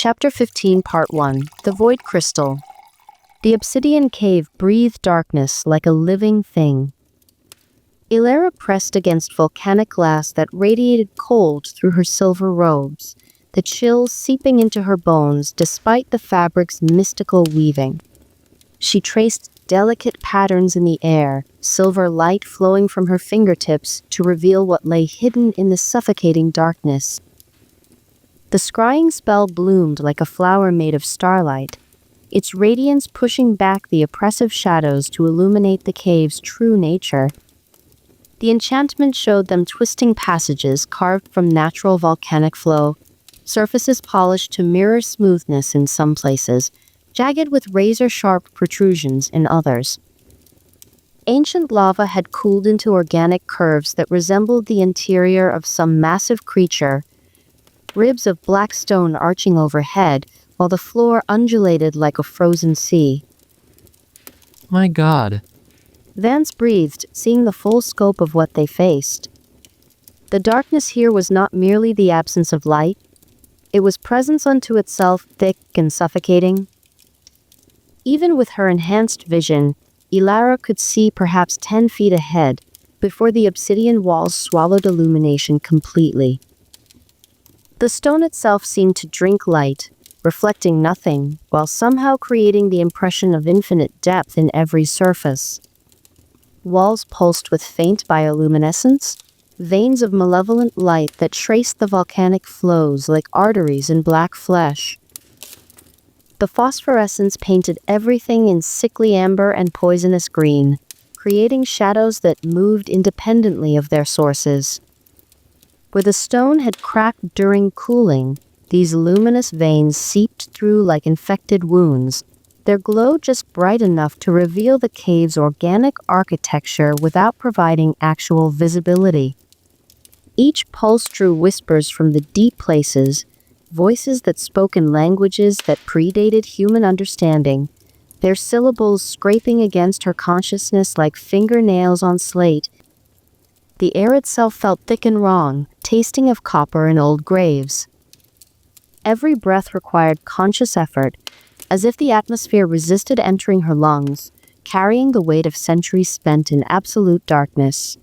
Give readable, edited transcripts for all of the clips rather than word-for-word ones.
Chapter 15, Part 1. The Void Crystal. The obsidian cave breathed darkness like a living thing. Elara pressed against volcanic glass that radiated cold through her silver robes, the chill seeping into her bones despite the fabric's mystical weaving. She traced delicate patterns in the air, silver light flowing from her fingertips to reveal what lay hidden in the suffocating darkness. The scrying spell bloomed like a flower made of starlight, its radiance pushing back the oppressive shadows to illuminate the cave's true nature. The enchantment showed them twisting passages carved from natural volcanic flow, surfaces polished to mirror smoothness in some places, jagged with razor-sharp protrusions in others. Ancient lava had cooled into organic curves that resembled the interior of some massive creature, ribs of black stone arching overhead, while the floor undulated like a frozen sea. My God. Vance breathed, seeing the full scope of what they faced. The darkness here was not merely the absence of light, it was presence unto itself, thick and suffocating. Even with her enhanced vision, Elara could see perhaps 10 feet ahead, before the obsidian walls swallowed illumination completely. The stone itself seemed to drink light, reflecting nothing, while somehow creating the impression of infinite depth in every surface. Walls pulsed with faint bioluminescence, veins of malevolent light that traced the volcanic flows like arteries in black flesh. The phosphorescence painted everything in sickly amber and poisonous green, creating shadows that moved independently of their sources. Where the stone had cracked during cooling, these luminous veins seeped through like infected wounds, their glow just bright enough to reveal the cave's organic architecture without providing actual visibility. Each pulse drew whispers from the deep places, voices that spoke in languages that predated human understanding, their syllables scraping against her consciousness like fingernails on slate. The air itself felt thick and wrong, tasting of copper and old graves. Every breath required conscious effort, as if the atmosphere resisted entering her lungs, carrying the weight of centuries spent in absolute darkness.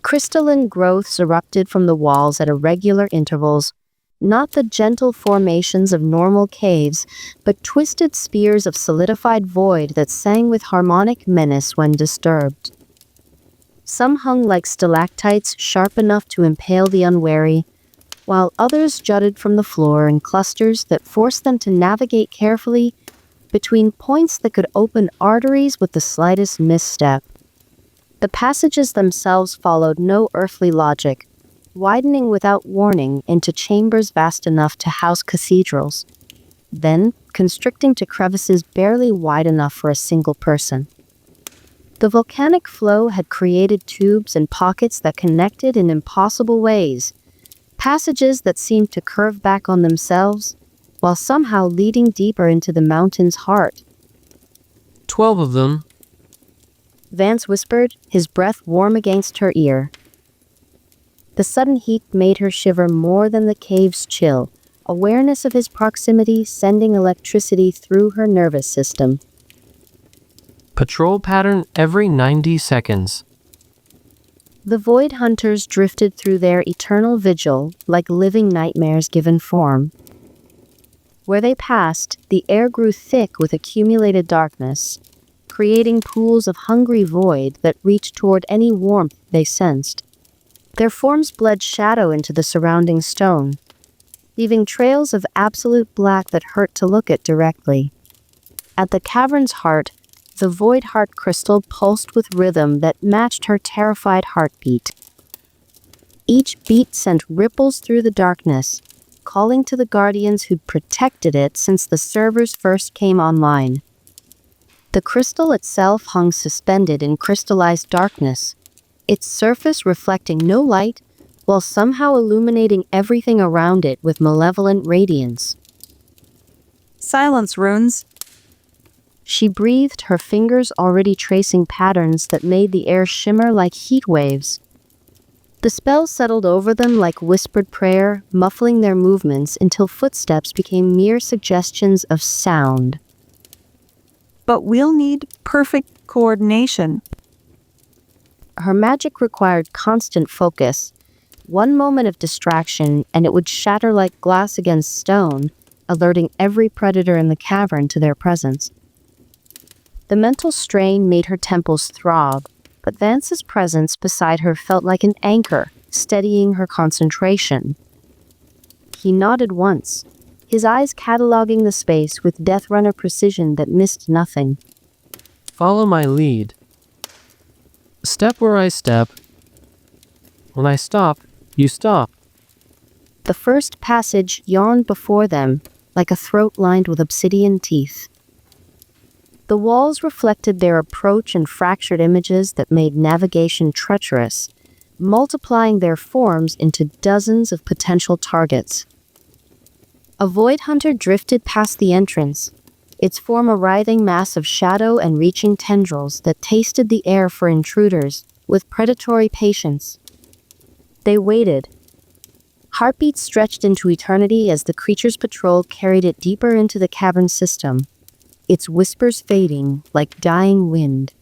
Crystalline growths erupted from the walls at irregular intervals, not the gentle formations of normal caves, but twisted spears of solidified void that sang with harmonic menace when disturbed. Some hung like stalactites sharp enough to impale the unwary, while others jutted from the floor in clusters that forced them to navigate carefully between points that could open arteries with the slightest misstep. The passages themselves followed no earthly logic, widening without warning into chambers vast enough to house cathedrals, then constricting to crevices barely wide enough for a single person. The volcanic flow had created tubes and pockets that connected in impossible ways, passages that seemed to curve back on themselves, while somehow leading deeper into the mountain's heart. 12 of them. Vance whispered, his breath warm against her ear. The sudden heat made her shiver more than the cave's chill, awareness of his proximity sending electricity through her nervous system. Patrol pattern every 90 seconds. The Void Hunters drifted through their eternal vigil like living nightmares given form. Where they passed, the air grew thick with accumulated darkness, creating pools of hungry void that reached toward any warmth they sensed. Their forms bled shadow into the surrounding stone, leaving trails of absolute black that hurt to look at directly. At the cavern's heart, the Void Heart crystal pulsed with rhythm that matched her terrified heartbeat. Each beat sent ripples through the darkness, calling to the guardians who'd protected it since the servers first came online. The crystal itself hung suspended in crystallized darkness, its surface reflecting no light, while somehow illuminating everything around it with malevolent radiance. Silence, runes. She breathed, her fingers already tracing patterns that made the air shimmer like heat waves. The spell settled over them like whispered prayer, muffling their movements until footsteps became mere suggestions of sound. But we'll need perfect coordination. Her magic required constant focus. One moment of distraction, and it would shatter like glass against stone, alerting every predator in the cavern to their presence. The mental strain made her temples throb, but Vance's presence beside her felt like an anchor, steadying her concentration. He nodded once, his eyes cataloging the space with Death Runner precision that missed nothing. Follow my lead. Step where I step. When I stop, you stop. The first passage yawned before them, like a throat lined with obsidian teeth. The walls reflected their approach and fractured images that made navigation treacherous, multiplying their forms into dozens of potential targets. A void hunter drifted past the entrance, its form a writhing mass of shadow and reaching tendrils that tasted the air for intruders with predatory patience. They waited. Heartbeats stretched into eternity as the creature's patrol carried it deeper into the cavern system, its whispers fading like dying wind.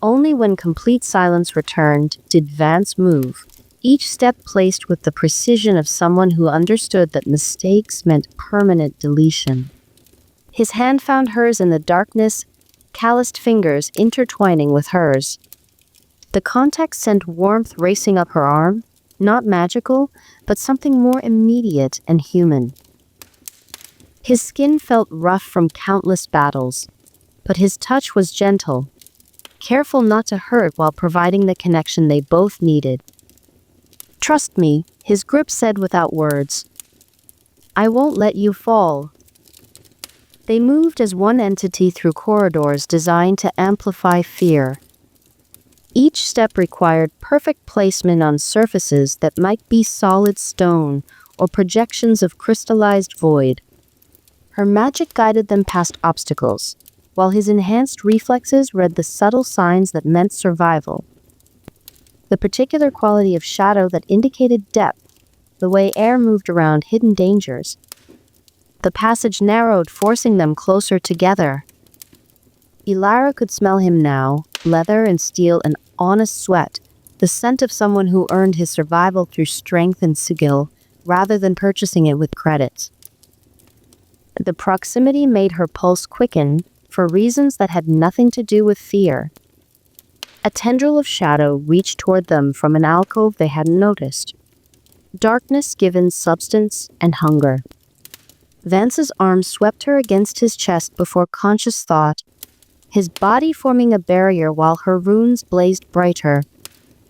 Only when complete silence returned did Vance move, each step placed with the precision of someone who understood that mistakes meant permanent deletion. His hand found hers in the darkness, calloused fingers intertwining with hers. The contact sent warmth racing up her arm, not magical, but something more immediate and human. His skin felt rough from countless battles, but his touch was gentle, careful not to hurt while providing the connection they both needed. "Trust me," his grip said without words. "I won't let you fall." They moved as one entity through corridors designed to amplify fear. Each step required perfect placement on surfaces that might be solid stone or projections of crystallized void. Her magic guided them past obstacles, while his enhanced reflexes read the subtle signs that meant survival. The particular quality of shadow that indicated depth, the way air moved around hidden dangers. The passage narrowed, forcing them closer together. Elara could smell him now, leather and steel and honest sweat, the scent of someone who earned his survival through strength and skill, rather than purchasing it with credits. The proximity made her pulse quicken, for reasons that had nothing to do with fear. A tendril of shadow reached toward them from an alcove they hadn't noticed. Darkness given substance and hunger. Vance's arm swept her against his chest before conscious thought, his body forming a barrier while her runes blazed brighter,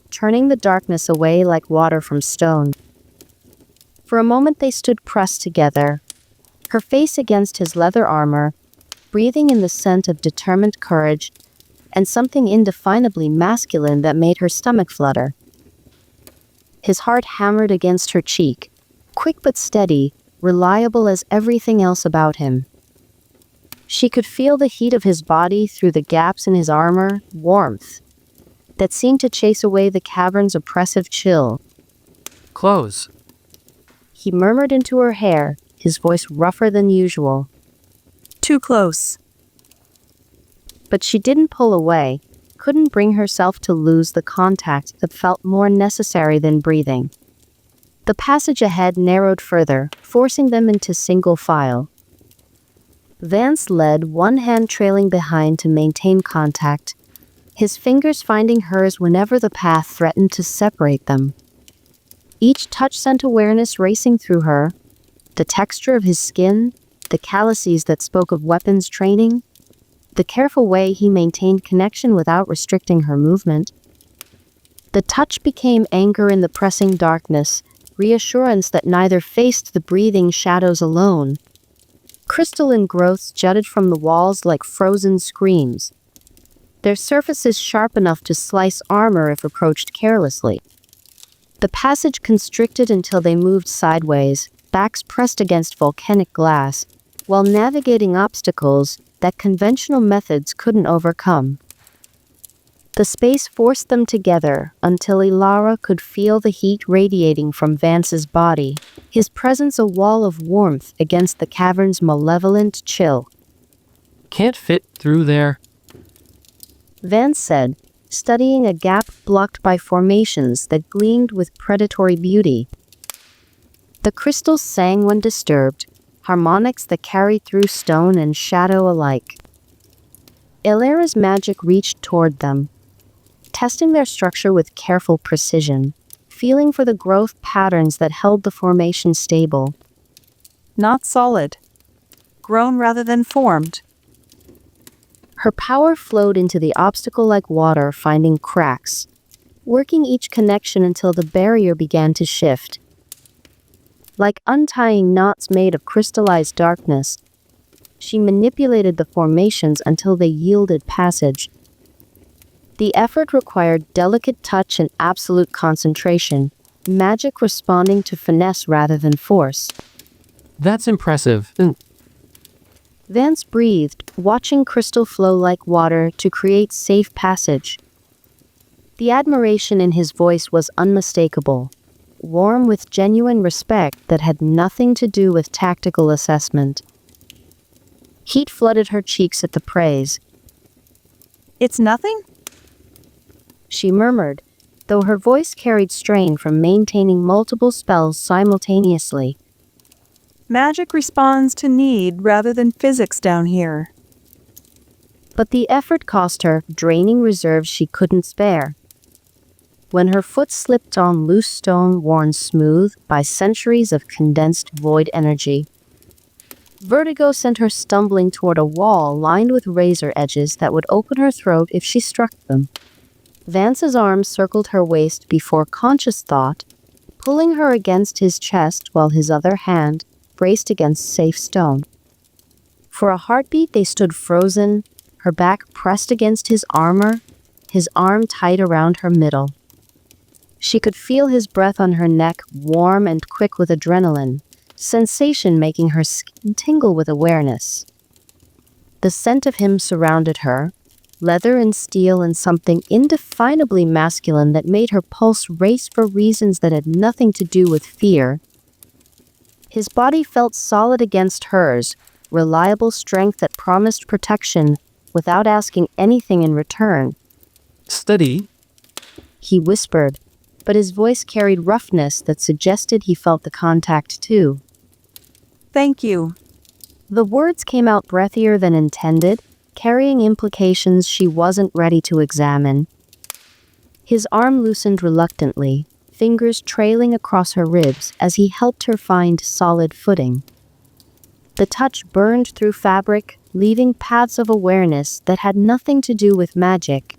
turning the darkness away like water from stone. For a moment they stood pressed together, her face against his leather armor, breathing in the scent of determined courage, and something indefinably masculine that made her stomach flutter. His heart hammered against her cheek, quick but steady, reliable as everything else about him. She could feel the heat of his body through the gaps in his armor, warmth that seemed to chase away the cavern's oppressive chill. Close. He murmured into her hair, his voice rougher than usual. Too close. But she didn't pull away, couldn't bring herself to lose the contact that felt more necessary than breathing. The passage ahead narrowed further, forcing them into single file. Vance led, one hand trailing behind to maintain contact, his fingers finding hers whenever the path threatened to separate them. Each touch sent awareness racing through her, the texture of his skin, the calluses that spoke of weapons training, the careful way he maintained connection without restricting her movement. The touch became anger in the pressing darkness, reassurance that neither faced the breathing shadows alone. Crystalline growths jutted from the walls like frozen screams, their surfaces sharp enough to slice armor if approached carelessly. The passage constricted until they moved sideways, backs pressed against volcanic glass, while navigating obstacles that conventional methods couldn't overcome. The space forced them together until Elara could feel the heat radiating from Vance's body, his presence a wall of warmth against the cavern's malevolent chill. Can't fit through there. Vance said, studying a gap blocked by formations that gleamed with predatory beauty. The crystals sang when disturbed, harmonics that carried through stone and shadow alike. Elara's magic reached toward them, testing their structure with careful precision, feeling for the growth patterns that held the formation stable. Not solid. Grown rather than formed. Her power flowed into the obstacle like water, finding cracks, working each connection until the barrier began to shift. Like untying knots made of crystallized darkness, she manipulated the formations until they yielded passage. The effort required delicate touch and absolute concentration, magic responding to finesse rather than force. That's impressive. Vance breathed, watching crystal flow like water to create safe passage. The admiration in his voice was unmistakable, warm with genuine respect that had nothing to do with tactical assessment. Heat flooded her cheeks at the praise. It's nothing? She murmured, though her voice carried strain from maintaining multiple spells simultaneously. Magic responds to need rather than physics down here. But the effort cost her, draining reserves she couldn't spare. When her foot slipped on loose stone worn smooth by centuries of condensed void energy, vertigo sent her stumbling toward a wall lined with razor edges that would open her throat if she struck them. Vance's arm circled her waist before conscious thought, pulling her against his chest while his other hand braced against safe stone. For a heartbeat they stood frozen, her back pressed against his armor, his arm tight around her middle. She could feel his breath on her neck, warm and quick with adrenaline, sensation making her skin tingle with awareness. The scent of him surrounded her, leather and steel and something indefinably masculine that made her pulse race for reasons that had nothing to do with fear. His body felt solid against hers, reliable strength that promised protection without asking anything in return. Steady. He whispered, but his voice carried roughness that suggested he felt the contact too. Thank you. The words came out breathier than intended, carrying implications she wasn't ready to examine. His arm loosened reluctantly, fingers trailing across her ribs as he helped her find solid footing. The touch burned through fabric, leaving paths of awareness that had nothing to do with magic.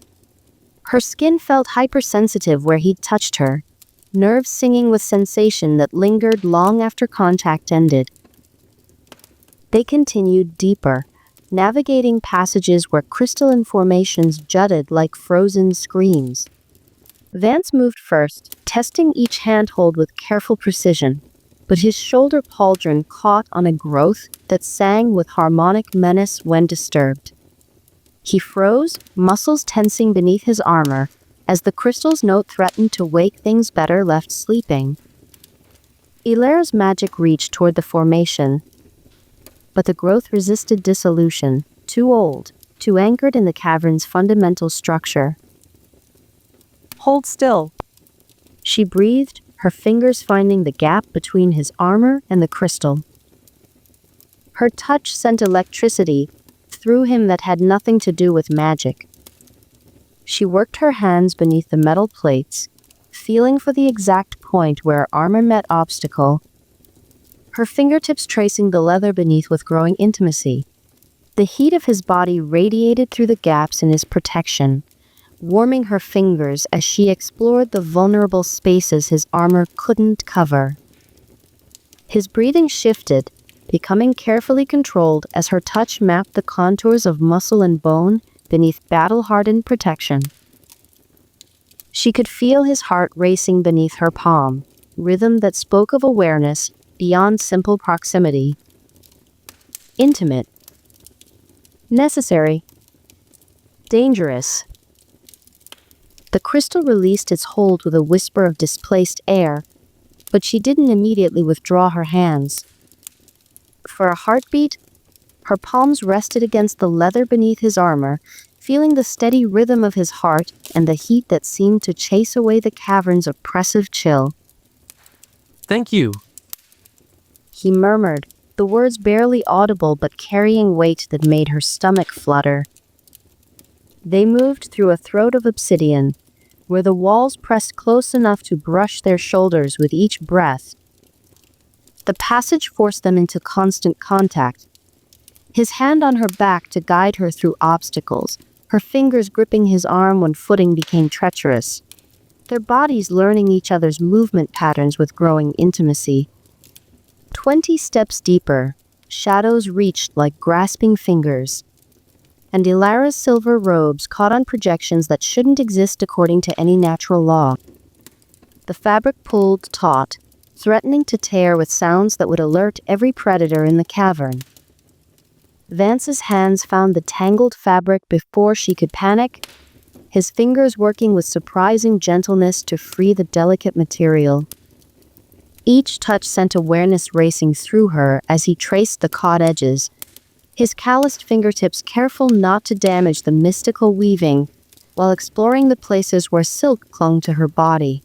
Her skin felt hypersensitive where he touched her, nerves singing with sensation that lingered long after contact ended. They continued deeper, navigating passages where crystalline formations jutted like frozen screams. Vance moved first, testing each handhold with careful precision, but his shoulder pauldron caught on a growth that sang with harmonic menace when disturbed. He froze, muscles tensing beneath his armor, as the crystal's note threatened to wake things better left sleeping. Elara's magic reached toward the formation, but the growth resisted dissolution, too old, too anchored in the cavern's fundamental structure. Hold still. She breathed, her fingers finding the gap between his armor and the crystal. Her touch sent electricity through him that had nothing to do with magic. She worked her hands beneath the metal plates, feeling for the exact point where armor met obstacle, her fingertips tracing the leather beneath with growing intimacy. The heat of his body radiated through the gaps in his protection, warming her fingers as she explored the vulnerable spaces his armor couldn't cover. His breathing shifted, becoming carefully controlled as her touch mapped the contours of muscle and bone beneath battle-hardened protection. She could feel his heart racing beneath her palm, rhythm that spoke of awareness beyond simple proximity. Intimate. Necessary. Dangerous. The crystal released its hold with a whisper of displaced air, but she didn't immediately withdraw her hands. For a heartbeat, her palms rested against the leather beneath his armor, feeling the steady rhythm of his heart and the heat that seemed to chase away the cavern's oppressive chill. Thank you. He murmured, the words barely audible but carrying weight that made her stomach flutter. They moved through a throat of obsidian, where the walls pressed close enough to brush their shoulders with each breath. The passage forced them into constant contact, his hand on her back to guide her through obstacles, her fingers gripping his arm when footing became treacherous, their bodies learning each other's movement patterns with growing intimacy. 20 steps deeper, shadows reached like grasping fingers, and Elara's silver robes caught on projections that shouldn't exist according to any natural law. The fabric pulled taut, threatening to tear with sounds that would alert every predator in the cavern. Vance's hands found the tangled fabric before she could panic, his fingers working with surprising gentleness to free the delicate material. Each touch sent awareness racing through her as he traced the caught edges, his calloused fingertips careful not to damage the mystical weaving, while exploring the places where silk clung to her body.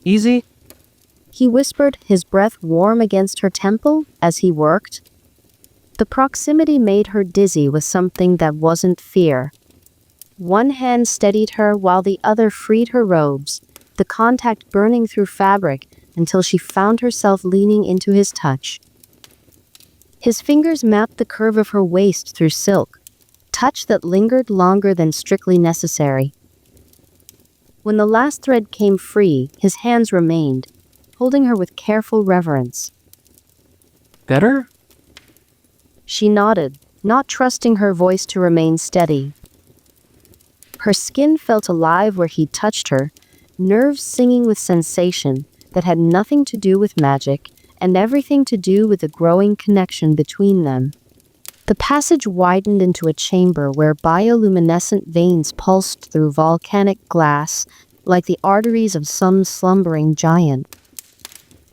Easy? He whispered, his breath warm against her temple as he worked. The proximity made her dizzy with something that wasn't fear. One hand steadied her while the other freed her robes, the contact burning through fabric until she found herself leaning into his touch. His fingers mapped the curve of her waist through silk, touch that lingered longer than strictly necessary. When the last thread came free, his hands remained, holding her with careful reverence. Better? She nodded, not trusting her voice to remain steady. Her skin felt alive where he touched her, nerves singing with sensation that had nothing to do with magic and everything to do with the growing connection between them. The passage widened into a chamber where bioluminescent veins pulsed through volcanic glass like the arteries of some slumbering giant.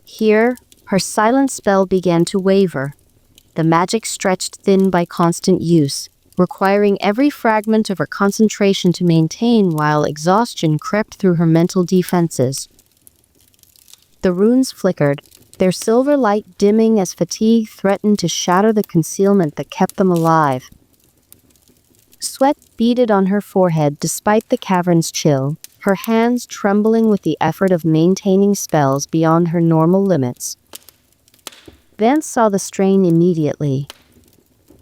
Here, her silent spell began to waver, the magic stretched thin by constant use, requiring every fragment of her concentration to maintain while exhaustion crept through her mental defenses. The runes flickered, their silver light dimming as fatigue threatened to shatter the concealment that kept them alive. Sweat beaded on her forehead despite the cavern's chill, her hands trembling with the effort of maintaining spells beyond her normal limits. Vance saw the strain immediately.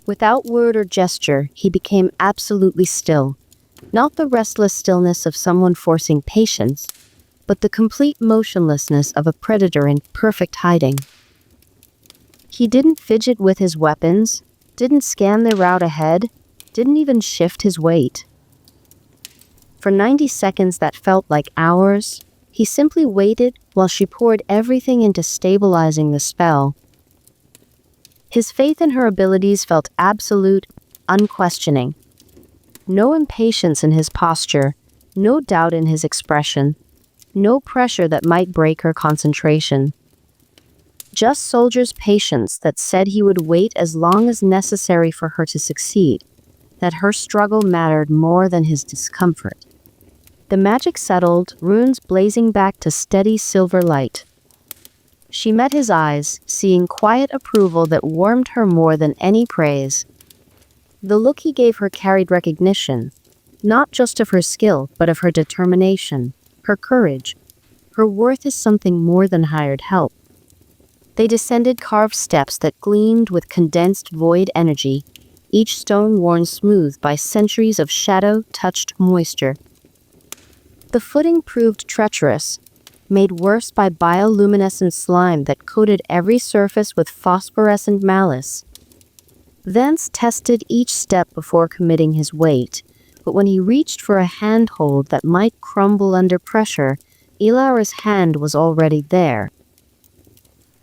Without word or gesture, he became absolutely still, not the restless stillness of someone forcing patience, but the complete motionlessness of a predator in perfect hiding. He didn't fidget with his weapons, didn't scan their route ahead, didn't even shift his weight. For 90 seconds that felt like hours, he simply waited while she poured everything into stabilizing the spell. His faith in her abilities felt absolute, unquestioning. No impatience in his posture, no doubt in his expression, no pressure that might break her concentration. Just soldier's patience that said he would wait as long as necessary for her to succeed, that her struggle mattered more than his discomfort. The magic settled, runes blazing back to steady silver light. She met his eyes, seeing quiet approval that warmed her more than any praise. The look he gave her carried recognition, not just of her skill, but of her determination, her courage. Her worth is something more than hired help. They descended carved steps that gleamed with condensed void energy, each stone worn smooth by centuries of shadow-touched moisture. The footing proved treacherous, made worse by bioluminescent slime that coated every surface with phosphorescent malice. Vance tested each step before committing his weight, but when he reached for a handhold that might crumble under pressure, Elara's hand was already there.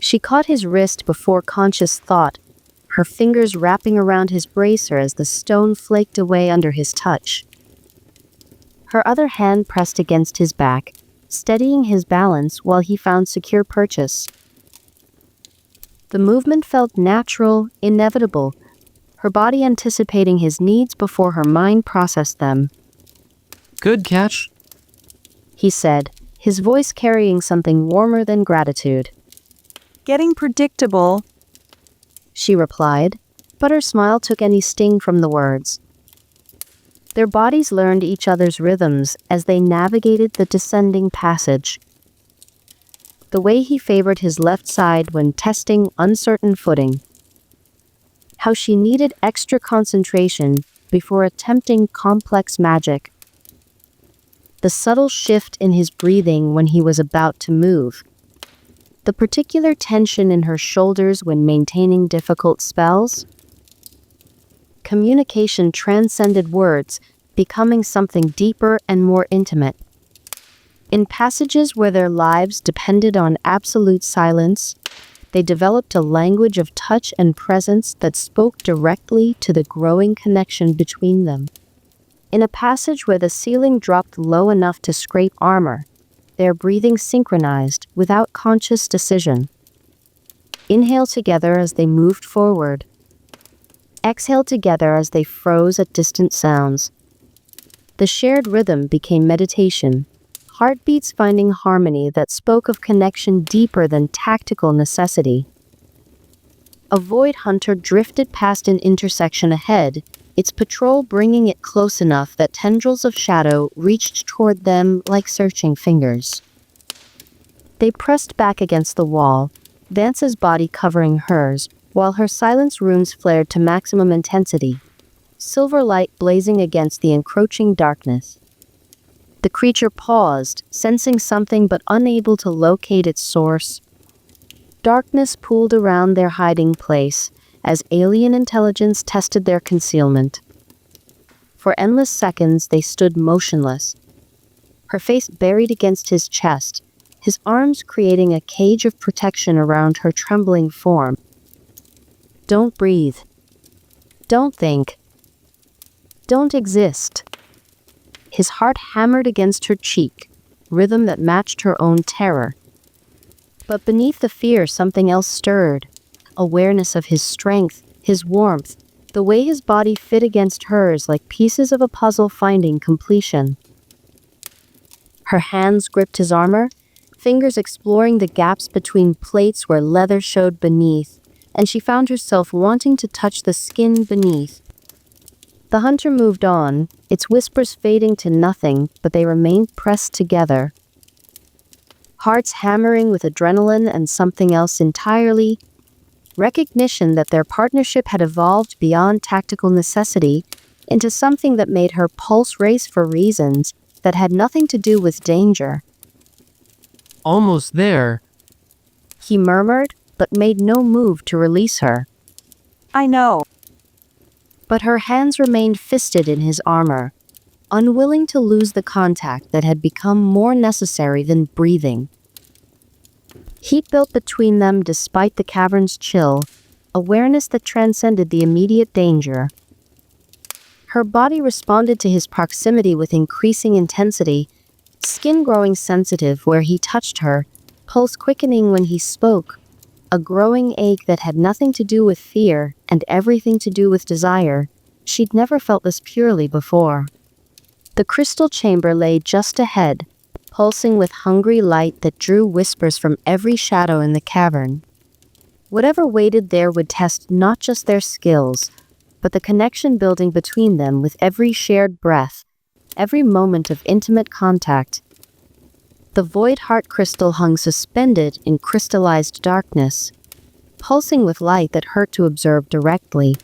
She caught his wrist before conscious thought, her fingers wrapping around his bracer as the stone flaked away under his touch. Her other hand pressed against his back, steadying his balance while he found secure purchase. The movement felt natural, inevitable, her body anticipating his needs before her mind processed them. Good catch, He said, his voice carrying something warmer than gratitude. Getting predictable. She replied, but her smile took any sting from the words. Their bodies learned each other's rhythms as they navigated the descending passage. The way he favored his left side when testing uncertain footing. How she needed extra concentration before attempting complex magic. The subtle shift in his breathing when he was about to move. The particular tension in her shoulders when maintaining difficult spells. Communication transcended words, becoming something deeper and more intimate. In passages where their lives depended on absolute silence, they developed a language of touch and presence that spoke directly to the growing connection between them. In a passage where the ceiling dropped low enough to scrape armor, their breathing synchronized without conscious decision. Inhale together as they moved forward. Exhale together as they froze at distant sounds. The shared rhythm became meditation, heartbeats finding harmony that spoke of connection deeper than tactical necessity. A void hunter drifted past an intersection ahead, its patrol bringing it close enough that tendrils of shadow reached toward them like searching fingers. They pressed back against the wall, Vance's body covering hers, while her silence runes flared to maximum intensity, silver light blazing against the encroaching darkness. The creature paused, sensing something but unable to locate its source. Darkness pooled around their hiding place, as alien intelligence tested their concealment. For endless seconds they stood motionless, her face buried against his chest, his arms creating a cage of protection around her trembling form. Don't breathe. Don't think. Don't exist. His heart hammered against her cheek, rhythm that matched her own terror. But beneath the fear something else stirred. Awareness of his strength, his warmth, the way his body fit against hers like pieces of a puzzle finding completion. Her hands gripped his armor, fingers exploring the gaps between plates where leather showed beneath, and she found herself wanting to touch the skin beneath. The hunter moved on, its whispers fading to nothing, but they remained pressed together. Hearts hammering with adrenaline and something else entirely. Recognition that their partnership had evolved beyond tactical necessity into something that made her pulse race for reasons that had nothing to do with danger. almost there. He murmured, but made no move to release her. I know. But her hands remained fisted in his armor, unwilling to lose the contact that had become more necessary than breathing. Heat built between them despite the cavern's chill, awareness that transcended the immediate danger. Her body responded to his proximity with increasing intensity, skin growing sensitive where he touched her, pulse quickening when he spoke, a growing ache that had nothing to do with fear and everything to do with desire. She'd never felt this purely before. The crystal chamber lay just ahead, pulsing with hungry light that drew whispers from every shadow in the cavern. Whatever waited there would test not just their skills, but the connection building between them with every shared breath, every moment of intimate contact. The void heart crystal hung suspended in crystallized darkness, pulsing with light that hurt to observe directly.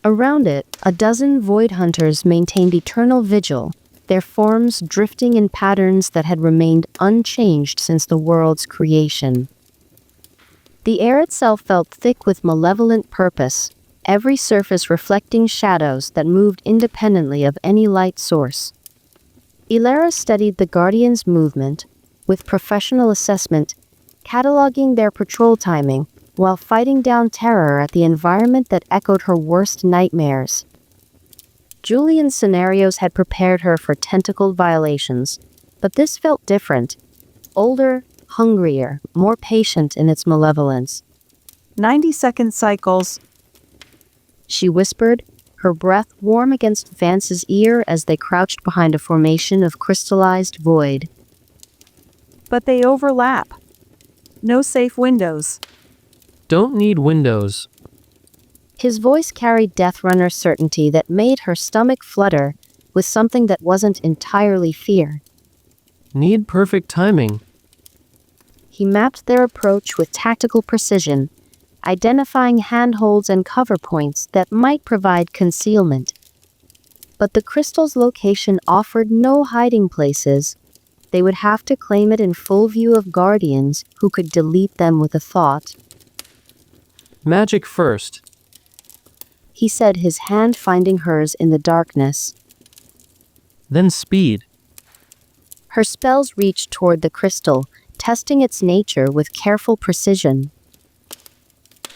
Around it, a dozen void hunters maintained eternal vigil, their forms drifting in patterns that had remained unchanged since the world's creation. The air itself felt thick with malevolent purpose, every surface reflecting shadows that moved independently of any light source. Elara studied the Guardians' movement, with professional assessment, cataloging their patrol timing, while fighting down terror at the environment that echoed her worst nightmares. Julian's scenarios had prepared her for tentacled violations, but this felt different. Older, hungrier, more patient in its malevolence. 90-second cycles. She whispered, her breath warm against Vance's ear as they crouched behind a formation of crystallized void. But they overlap. No safe windows. Don't need windows. His voice carried Deathrunner certainty that made her stomach flutter with something that wasn't entirely fear. Need perfect timing. He mapped their approach with tactical precision, identifying handholds and cover points that might provide concealment. But the crystal's location offered no hiding places. They would have to claim it in full view of guardians who could delete them with a thought. Magic first. He said, his hand finding hers in the darkness. Then speed. Her spells reached toward the crystal, testing its nature with careful precision.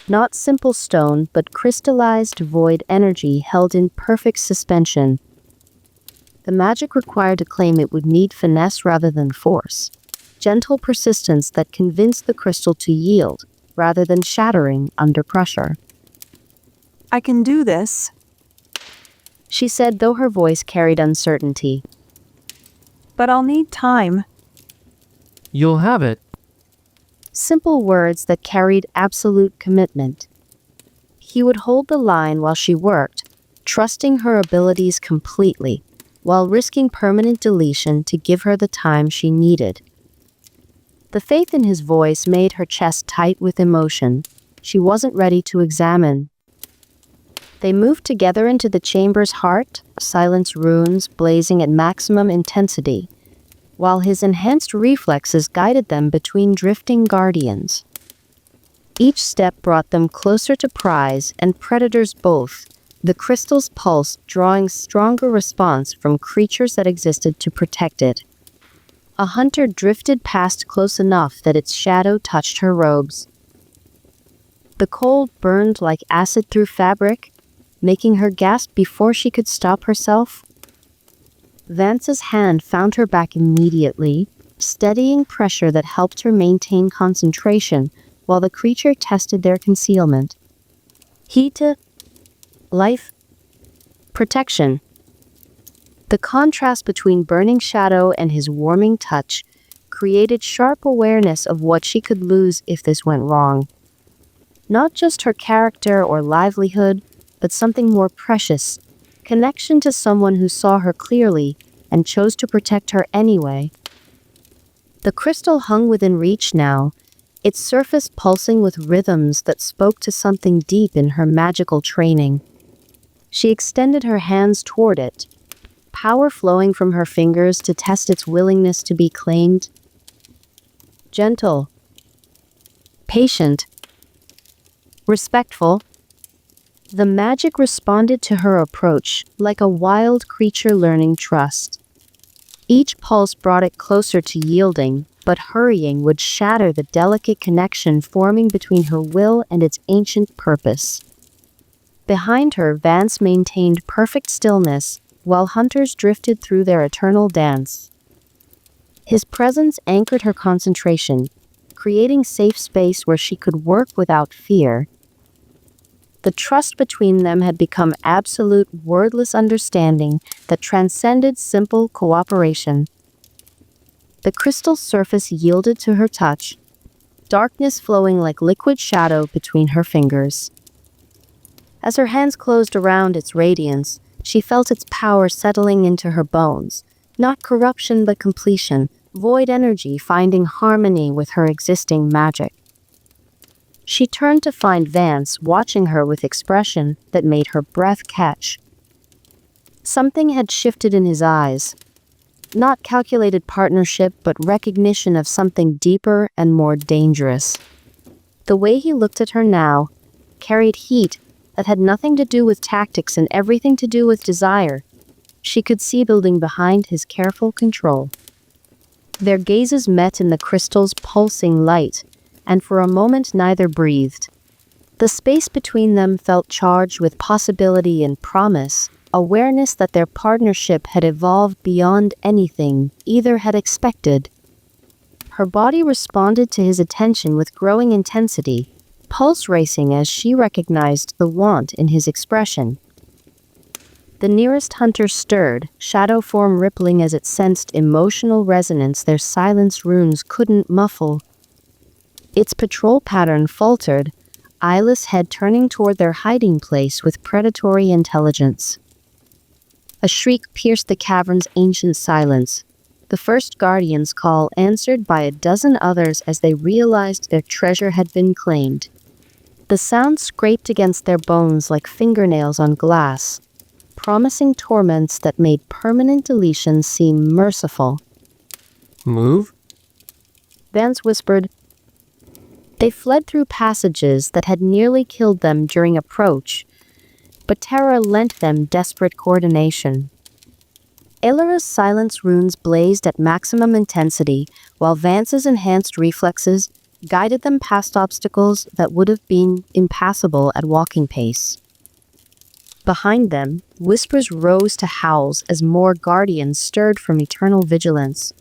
Not simple stone, but crystallized void energy held in perfect suspension. The magic required to claim it would need finesse rather than force. Gentle persistence that convinced the crystal to yield, rather than shattering under pressure. I can do this. She said, though her voice carried uncertainty. But I'll need time. You'll have it. Simple words that carried absolute commitment. He would hold the line while she worked, trusting her abilities completely, while risking permanent deletion to give her the time she needed. The faith in his voice made her chest tight with emotion. She wasn't ready to examine. They moved together into the chamber's heart, silence runes blazing at maximum intensity, while his enhanced reflexes guided them between drifting guardians. Each step brought them closer to prize and predators both, the crystal's pulse drawing stronger response from creatures that existed to protect it. A hunter drifted past close enough that its shadow touched her robes. The cold burned like acid through fabric, making her gasp before she could stop herself. Vance's hand found her back immediately, steadying pressure that helped her maintain concentration while the creature tested their concealment. Heat, life, protection. The contrast between burning shadow and his warming touch created sharp awareness of what she could lose if this went wrong. Not just her character or livelihood, but something more precious. Connection to someone who saw her clearly and chose to protect her anyway. The crystal hung within reach now, its surface pulsing with rhythms that spoke to something deep in her magical training. She extended her hands toward it, power flowing from her fingers to test its willingness to be claimed. Gentle, patient, respectful. The magic responded to her approach like a wild creature learning trust. Each pulse brought it closer to yielding, but hurrying would shatter the delicate connection forming between her will and its ancient purpose. Behind her, Vance maintained perfect stillness, while hunters drifted through their eternal dance. His presence anchored her concentration, creating safe space where she could work without fear. The trust between them had become absolute, wordless understanding that transcended simple cooperation. The crystal's surface yielded to her touch, darkness flowing like liquid shadow between her fingers. As her hands closed around its radiance, she felt its power settling into her bones, not corruption but completion, void energy finding harmony with her existing magic. She turned to find Vance watching her with expression that made her breath catch. Something had shifted in his eyes. Not calculated partnership, but recognition of something deeper and more dangerous. The way he looked at her now carried heat that had nothing to do with tactics and everything to do with desire. She could see building behind his careful control. Their gazes met in the crystal's pulsing light, and for a moment neither breathed. The space between them felt charged with possibility and promise, awareness that their partnership had evolved beyond anything either had expected. Her body responded to his attention with growing intensity, pulse racing as she recognized the want in his expression. The nearest hunter stirred, shadow form rippling as it sensed emotional resonance their silence runes couldn't muffle. Its patrol pattern faltered, eyeless head turning toward their hiding place with predatory intelligence. A shriek pierced the cavern's ancient silence, the first guardian's call answered by a dozen others as they realized their treasure had been claimed. The sound scraped against their bones like fingernails on glass, promising torments that made permanent deletion seem merciful. Move? Vance whispered. They fled through passages that had nearly killed them during approach, but terror lent them desperate coordination. Elara's silence runes blazed at maximum intensity, while Vance's enhanced reflexes guided them past obstacles that would have been impassable at walking pace. Behind them, whispers rose to howls as more guardians stirred from eternal vigilance.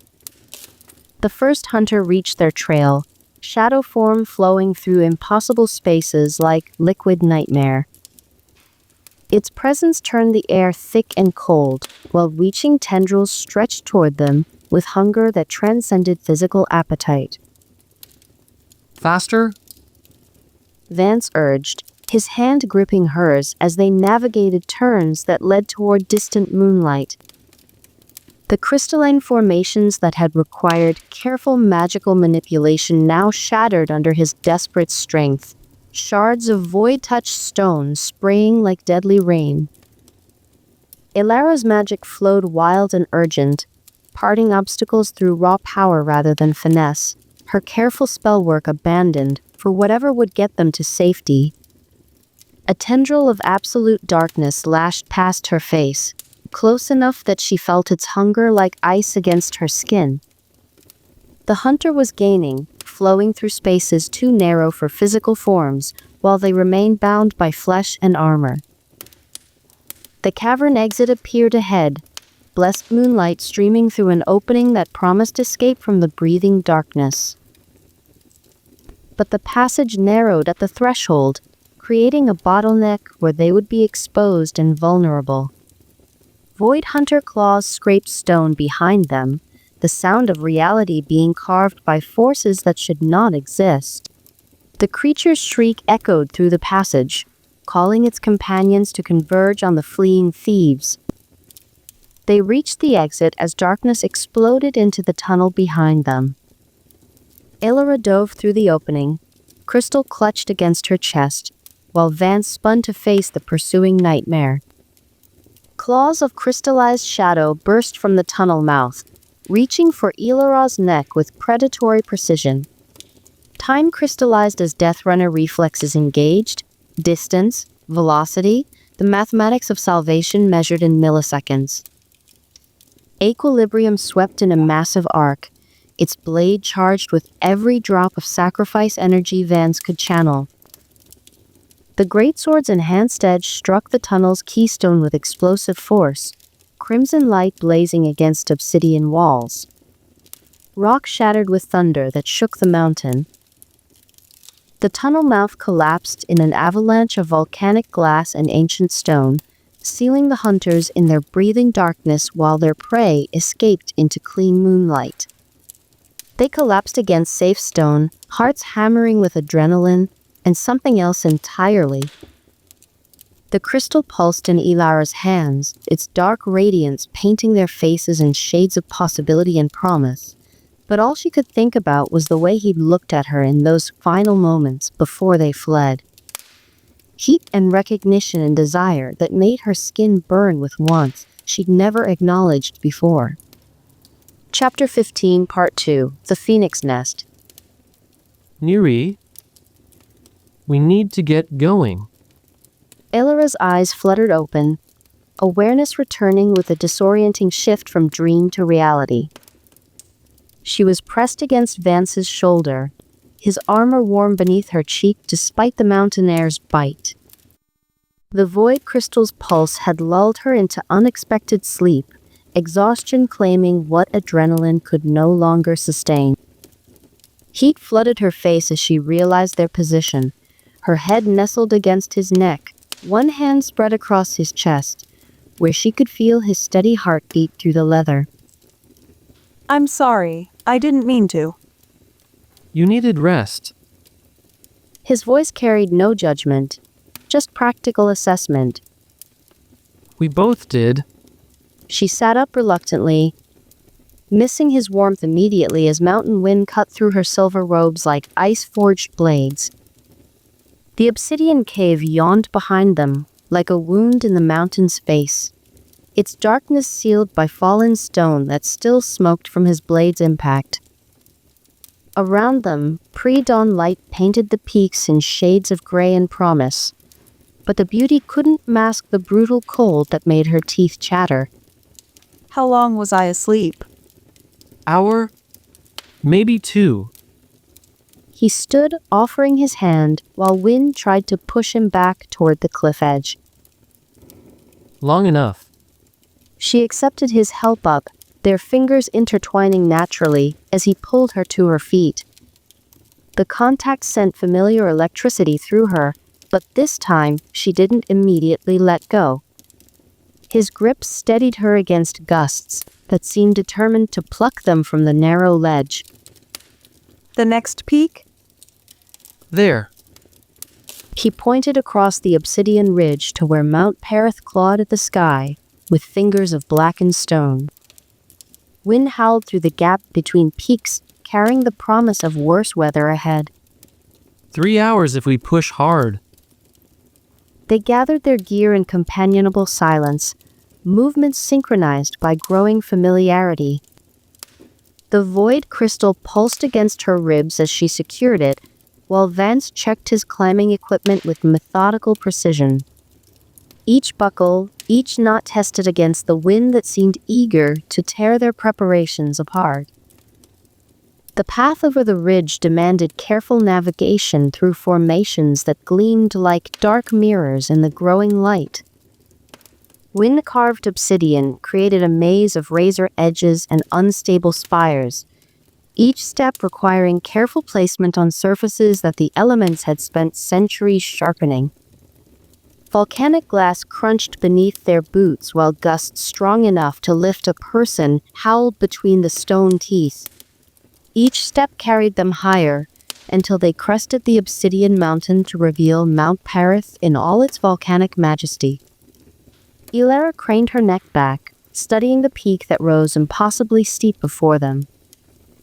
The first hunter reached their trail, shadow form flowing through impossible spaces like liquid nightmare. Its presence turned the air thick and cold, while reaching tendrils stretched toward them with hunger that transcended physical appetite. Faster? Vance urged, his hand gripping hers as they navigated turns that led toward distant moonlight. The crystalline formations that had required careful magical manipulation now shattered under his desperate strength, shards of void-touched stone spraying like deadly rain. Elara's magic flowed wild and urgent, parting obstacles through raw power rather than finesse, her careful spellwork abandoned for whatever would get them to safety. A tendril of absolute darkness lashed past her face, close enough that she felt its hunger like ice against her skin. The hunter was gaining, flowing through spaces too narrow for physical forms, while they remained bound by flesh and armor. The cavern exit appeared ahead, blessed moonlight streaming through an opening that promised escape from the breathing darkness. But the passage narrowed at the threshold, creating a bottleneck where they would be exposed and vulnerable. Void hunter claws scraped stone behind them, the sound of reality being carved by forces that should not exist. The creature's shriek echoed through the passage, calling its companions to converge on the fleeing thieves. They reached the exit as darkness exploded into the tunnel behind them. Elara dove through the opening, crystal clutched against her chest, while Vance spun to face the pursuing nightmare. Claws of crystallized shadow burst from the tunnel mouth, reaching for Elara's neck with predatory precision. Time crystallized as Deathrunner reflexes engaged, distance, velocity, the mathematics of salvation measured in milliseconds. Equilibrium swept in a massive arc, its blade charged with every drop of sacrifice energy Vance could channel. The greatsword's enhanced edge struck the tunnel's keystone with explosive force, crimson light blazing against obsidian walls. Rock shattered with thunder that shook the mountain. The tunnel mouth collapsed in an avalanche of volcanic glass and ancient stone, sealing the hunters in their breathing darkness while their prey escaped into clean moonlight. They collapsed against safe stone, hearts hammering with adrenaline, and something else entirely. The crystal pulsed in Elara's hands, its dark radiance painting their faces in shades of possibility and promise. But all she could think about was the way he'd looked at her in those final moments before they fled. Heat and recognition and desire that made her skin burn with warmth she'd never acknowledged before. Chapter 15, Part 2, The Phoenix Nest. Neri? We need to get going. Elara's eyes fluttered open, awareness returning with a disorienting shift from dream to reality. She was pressed against Vance's shoulder, his armor warm beneath her cheek despite the mountain air's bite. The void crystal's pulse had lulled her into unexpected sleep, exhaustion claiming what adrenaline could no longer sustain. Heat flooded her face as she realized their position, her head nestled against his neck, one hand spread across his chest, where she could feel his steady heartbeat through the leather. I'm sorry, I didn't mean to. You needed rest. His voice carried no judgment, just practical assessment. We both did. She sat up reluctantly, missing his warmth immediately as mountain wind cut through her silver robes like ice-forged blades. The obsidian cave yawned behind them, like a wound in the mountain's face, its darkness sealed by fallen stone that still smoked from his blade's impact. Around them, pre-dawn light painted the peaks in shades of gray and promise, but the beauty couldn't mask the brutal cold that made her teeth chatter. How long was I asleep? Hour? Maybe 2. He stood, offering his hand, while wind tried to push him back toward the cliff edge. Long enough. She accepted his help up, their fingers intertwining naturally as he pulled her to her feet. The contact sent familiar electricity through her, but this time she didn't immediately let go. His grip steadied her against gusts that seemed determined to pluck them from the narrow ledge. The next peak? There. He pointed across the obsidian ridge to where Mount Perith clawed at the sky with fingers of blackened stone. Wind howled through the gap between peaks, carrying the promise of worse weather ahead. 3 hours if we push hard. They gathered their gear in companionable silence, movements synchronized by growing familiarity. The void crystal pulsed against her ribs as she secured it, while Vance checked his climbing equipment with methodical precision. Each buckle, each knot tested against the wind that seemed eager to tear their preparations apart. The path over the ridge demanded careful navigation through formations that gleamed like dark mirrors in the growing light. Wind-carved obsidian created a maze of razor edges and unstable spires, each step requiring careful placement on surfaces that the elements had spent centuries sharpening. Volcanic glass crunched beneath their boots while gusts strong enough to lift a person howled between the stone teeth. Each step carried them higher, until they crested the obsidian mountain to reveal Mount Perith in all its volcanic majesty. Elara craned her neck back, studying the peak that rose impossibly steep before them.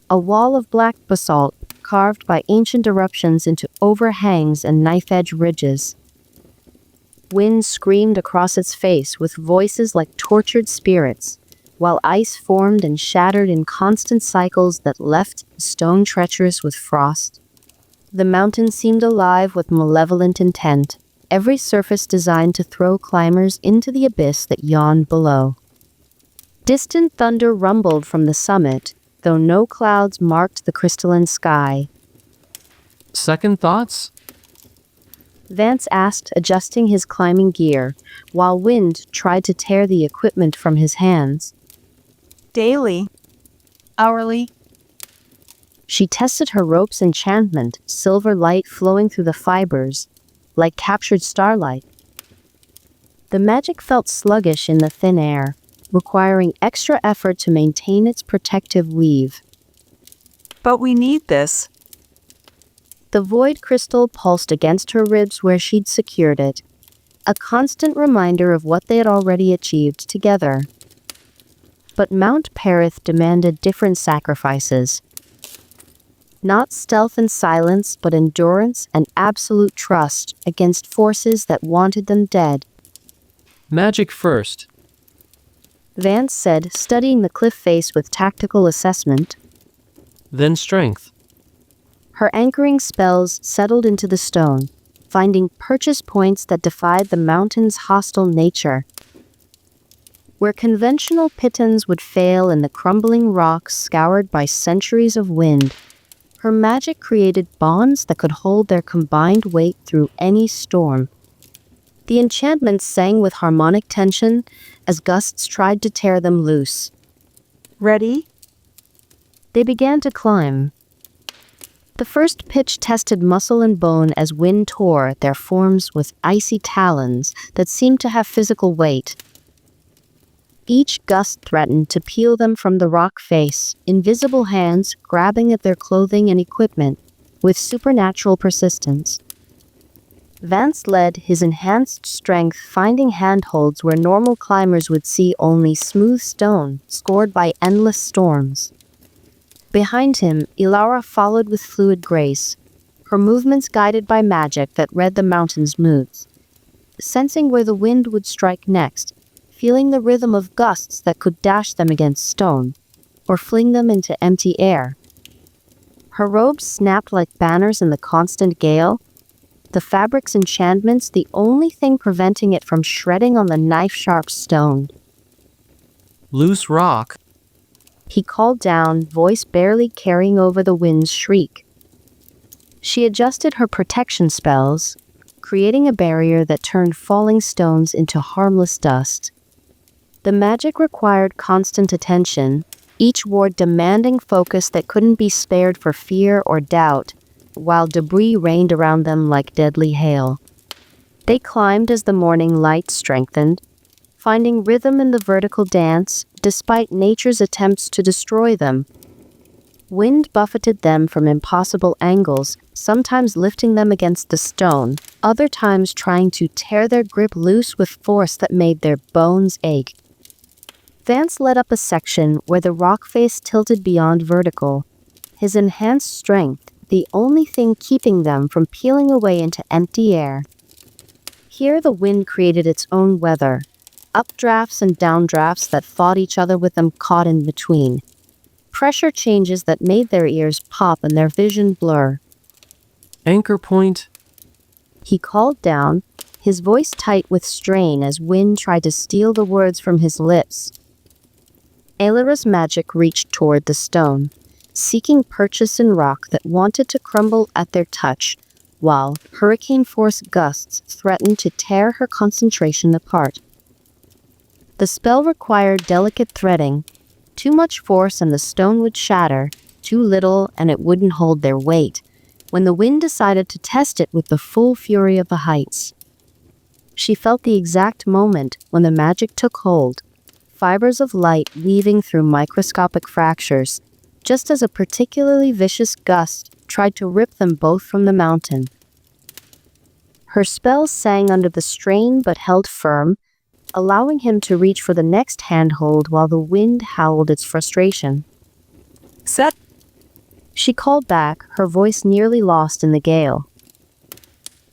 A wall of black basalt, carved by ancient eruptions into overhangs and knife-edge ridges. Wind screamed across its face with voices like tortured spirits, while ice formed and shattered in constant cycles that left the stone treacherous with frost. The mountain seemed alive with malevolent intent, every surface designed to throw climbers into the abyss that yawned below. Distant thunder rumbled from the summit, though no clouds marked the crystalline sky. Second thoughts? Vance asked, adjusting his climbing gear, while wind tried to tear the equipment from his hands. Daily. Hourly. She tested her rope's enchantment, silver light flowing through the fibers, like captured starlight. The magic felt sluggish in the thin air, requiring extra effort to maintain its protective weave. But we need this. The void crystal pulsed against her ribs where she'd secured it, a constant reminder of what they had already achieved together. But Mount Perith demanded different sacrifices. Not stealth and silence, but endurance and absolute trust against forces that wanted them dead. Magic first. Vance said, studying the cliff face with tactical assessment. Then strength. Her anchoring spells settled into the stone, finding purchase points that defied the mountain's hostile nature. Where conventional pitons would fail in the crumbling rocks scoured by centuries of wind, her magic created bonds that could hold their combined weight through any storm. The enchantments sang with harmonic tension as gusts tried to tear them loose. Ready? They began to climb. The first pitch tested muscle and bone as wind tore at their forms with icy talons that seemed to have physical weight. Each gust threatened to peel them from the rock face, invisible hands grabbing at their clothing and equipment with supernatural persistence. Vance led, his enhanced strength finding handholds where normal climbers would see only smooth stone scored by endless storms. Behind him, Elara followed with fluid grace, her movements guided by magic that read the mountain's moods. Sensing where the wind would strike next, feeling the rhythm of gusts that could dash them against stone, or fling them into empty air. Her robes snapped like banners in the constant gale, the fabric's enchantments the only thing preventing it from shredding on the knife-sharp stone. Loose rock. He called down, voice barely carrying over the wind's shriek. She adjusted her protection spells, creating a barrier that turned falling stones into harmless dust. The magic required constant attention, each ward demanding focus that couldn't be spared for fear or doubt, while debris rained around them like deadly hail. They climbed as the morning light strengthened, finding rhythm in the vertical dance despite nature's attempts to destroy them. Wind buffeted them from impossible angles, sometimes lifting them against the stone, other times trying to tear their grip loose with force that made their bones ache. Vance led up a section where the rock face tilted beyond vertical, his enhanced strength the only thing keeping them from peeling away into empty air. Here the wind created its own weather, updrafts and downdrafts that fought each other with them caught in between. Pressure changes that made their ears pop and their vision blur. Anchor point. He called down, his voice tight with strain as wind tried to steal the words from his lips. Elara's magic reached toward the stone, seeking purchase in rock that wanted to crumble at their touch, while hurricane-force gusts threatened to tear her concentration apart. The spell required delicate threading. Too much force and the stone would shatter, too little and it wouldn't hold their weight, when the wind decided to test it with the full fury of the heights. She felt the exact moment when the magic took hold, fibers of light weaving through microscopic fractures, just as a particularly vicious gust tried to rip them both from the mountain. Her spell sang under the strain but held firm, allowing him to reach for the next handhold while the wind howled its frustration. Set. She called back, her voice nearly lost in the gale.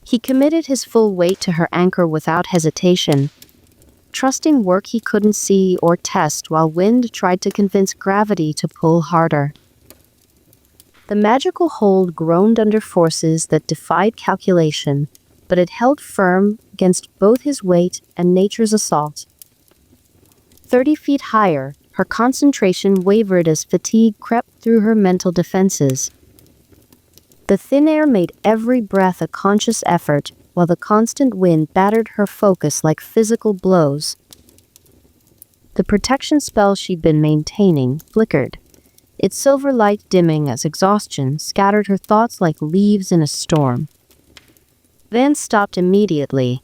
He committed his full weight to her anchor without hesitation, trusting work he couldn't see or test while wind tried to convince gravity to pull harder. The magical hold groaned under forces that defied calculation, but it held firm against both his weight and nature's assault. 30 feet higher, her concentration wavered as fatigue crept through her mental defenses. The thin air made every breath a conscious effort, while the constant wind battered her focus like physical blows. The protection spell she'd been maintaining flickered, its silver light dimming as exhaustion scattered her thoughts like leaves in a storm. Vance stopped immediately.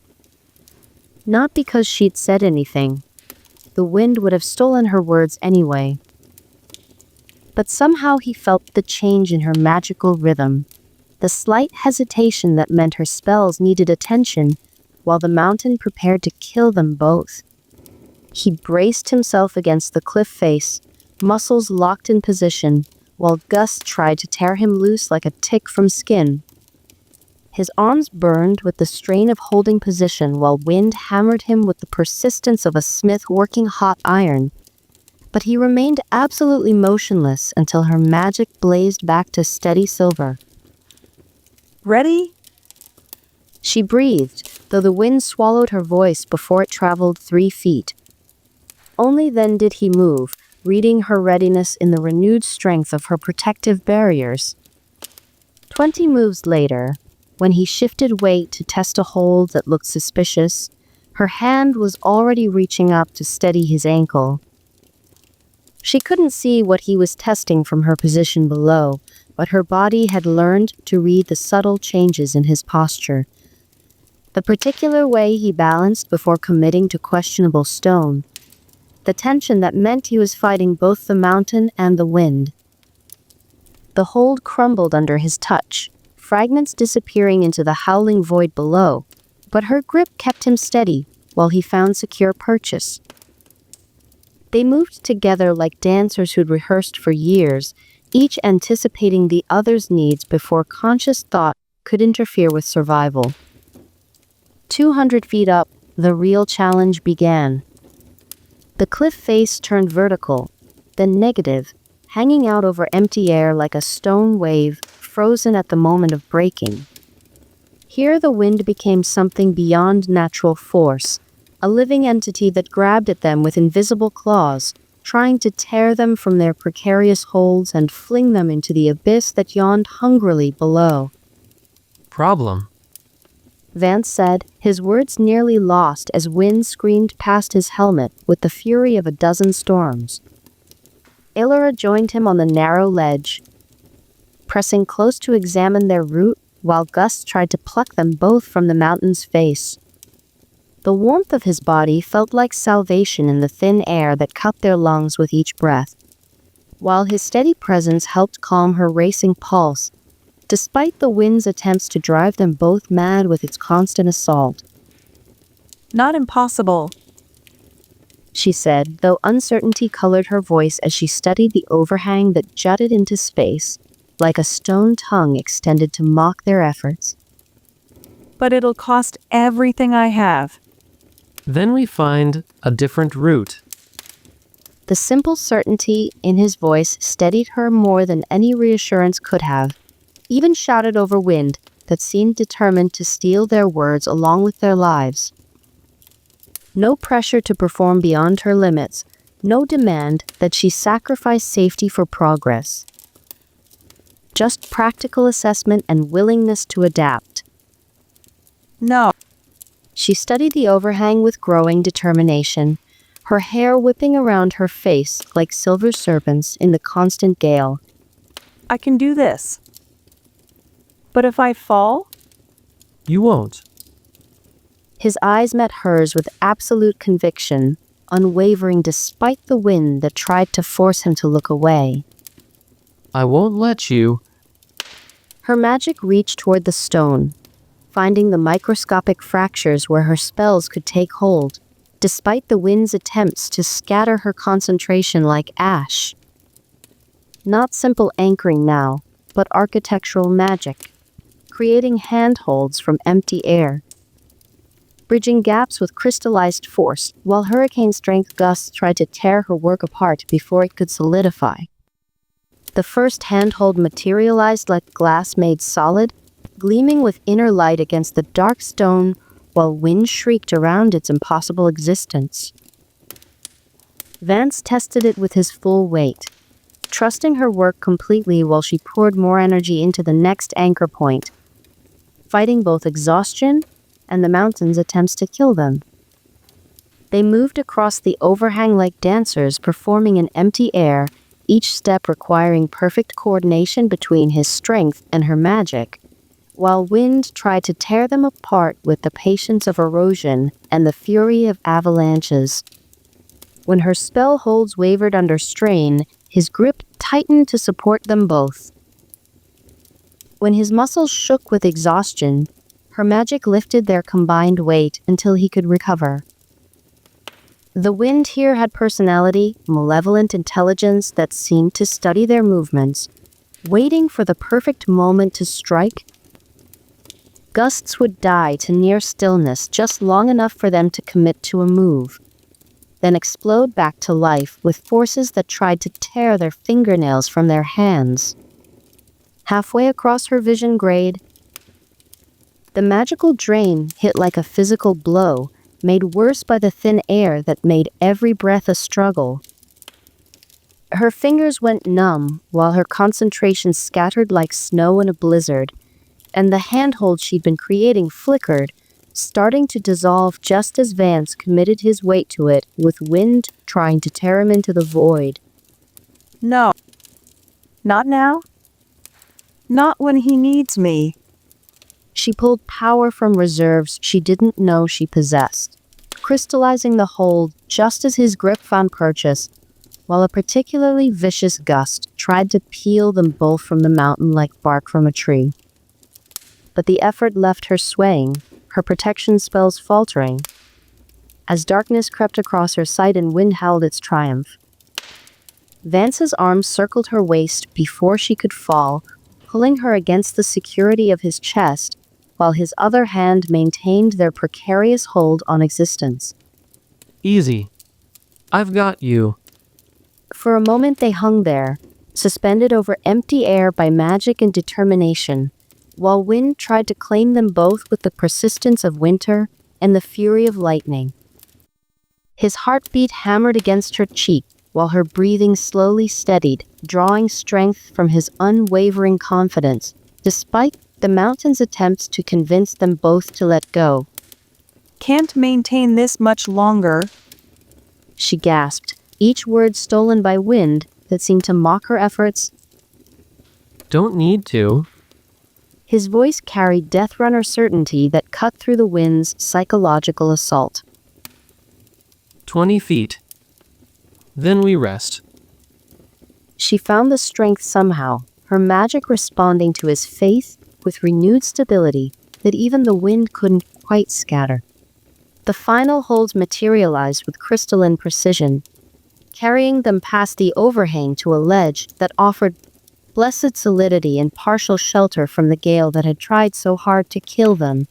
Not because she'd said anything. The wind would have stolen her words anyway. But somehow he felt the change in her magical rhythm, the slight hesitation that meant her spells needed attention, while the mountain prepared to kill them both. He braced himself against the cliff face, muscles locked in position, while gusts tried to tear him loose like a tick from skin. His arms burned with the strain of holding position while wind hammered him with the persistence of a smith working hot iron. But he remained absolutely motionless until her magic blazed back to steady silver. Ready? She breathed, though the wind swallowed her voice before it traveled 3 feet. Only then did he move, reading her readiness in the renewed strength of her protective barriers. 20 moves later, When he shifted weight to test a hold that looked suspicious, her hand was already reaching up to steady his ankle. She couldn't see what he was testing from her position below, but her body had learned to read the subtle changes in his posture. The particular way he balanced before committing to questionable stone. The tension that meant he was fighting both the mountain and the wind. The hold crumbled under his touch, fragments disappearing into the howling void below, but her grip kept him steady while he found secure purchase. They moved together like dancers who'd rehearsed for years, each anticipating the other's needs before conscious thought could interfere with survival. 200 feet up, the real challenge began. The cliff face turned vertical, then negative, hanging out over empty air like a stone wave, frozen at the moment of breaking. Here the wind became something beyond natural force, a living entity that grabbed at them with invisible claws, trying to tear them from their precarious holds and fling them into the abyss that yawned hungrily below. Problem. Vance said, his words nearly lost as wind screamed past his helmet with the fury of a dozen storms. Elara joined him on the narrow ledge, pressing close to examine their route while gusts tried to pluck them both from the mountain's face. The warmth of his body felt like salvation in the thin air that cut their lungs with each breath, while his steady presence helped calm her racing pulse, despite the wind's attempts to drive them both mad with its constant assault. Not impossible, she said, though uncertainty colored her voice as she studied the overhang that jutted into space, like a stone tongue extended to mock their efforts. but it'll cost everything I have. Then we find a different route. The simple certainty in his voice steadied her more than any reassurance could have, even shouted over wind that seemed determined to steal their words along with their lives. No pressure to perform beyond her limits, no demand that she sacrifice safety for progress. Just practical assessment and willingness to adapt. No. She studied the overhang with growing determination, her hair whipping around her face like silver serpents in the constant gale. I can do this. But if I fall? You won't. His eyes met hers with absolute conviction, unwavering despite the wind that tried to force him to look away. I won't let you. Her magic reached toward the stone, finding the microscopic fractures where her spells could take hold, despite the wind's attempts to scatter her concentration like ash. Not simple anchoring now, but architectural magic, creating handholds from empty air, bridging gaps with crystallized force, while hurricane-strength gusts tried to tear her work apart before it could solidify. The first handhold materialized like glass made solid, gleaming with inner light against the dark stone, while wind shrieked around its impossible existence. Vance tested it with his full weight, trusting her work completely while she poured more energy into the next anchor point, fighting both exhaustion and the mountain's attempts to kill them. They moved across the overhang like dancers performing in empty air, each step requiring perfect coordination between his strength and her magic, while wind tried to tear them apart with the patience of erosion and the fury of avalanches. When her spell holds wavered under strain, his grip tightened to support them both. When his muscles shook with exhaustion, her magic lifted their combined weight until he could recover. The wind here had personality, malevolent intelligence that seemed to study their movements, waiting for the perfect moment to strike. Gusts would die to near stillness just long enough for them to commit to a move, then explode back to life with forces that tried to tear their fingernails from their hands. Halfway across her vision grade, the magical drain hit like a physical blow, made worse by the thin air that made every breath a struggle. Her fingers went numb, while her concentration scattered like snow in a blizzard, and the handhold she'd been creating flickered, starting to dissolve just as Vance committed his weight to it, with wind trying to tear him into the void. No. Not now. Not when he needs me. She pulled power from reserves she didn't know she possessed, crystallizing the hold just as his grip found purchase, while a particularly vicious gust tried to peel them both from the mountain like bark from a tree. But the effort left her swaying, her protection spells faltering. As darkness crept across her sight and wind held its triumph, Vance's arms circled her waist before she could fall, pulling her against the security of his chest, while his other hand maintained their precarious hold on existence. Easy. I've got you. For a moment they hung there, suspended over empty air by magic and determination, while wind tried to claim them both with the persistence of winter and the fury of lightning. His heartbeat hammered against her cheek, while her breathing slowly steadied, drawing strength from his unwavering confidence, despite the mountain's attempts to convince them both to let go. Can't maintain this much longer. She gasped, each word stolen by wind that seemed to mock her efforts. Don't need to. His voice carried death-runner certainty that cut through the wind's psychological assault. 20 feet. Then we rest. She found the strength somehow, her magic responding to his faith with renewed stability that even the wind couldn't quite scatter. The final hold materialized with crystalline precision, carrying them past the overhang to a ledge that offered blessed solidity and partial shelter from the gale that had tried so hard to kill them.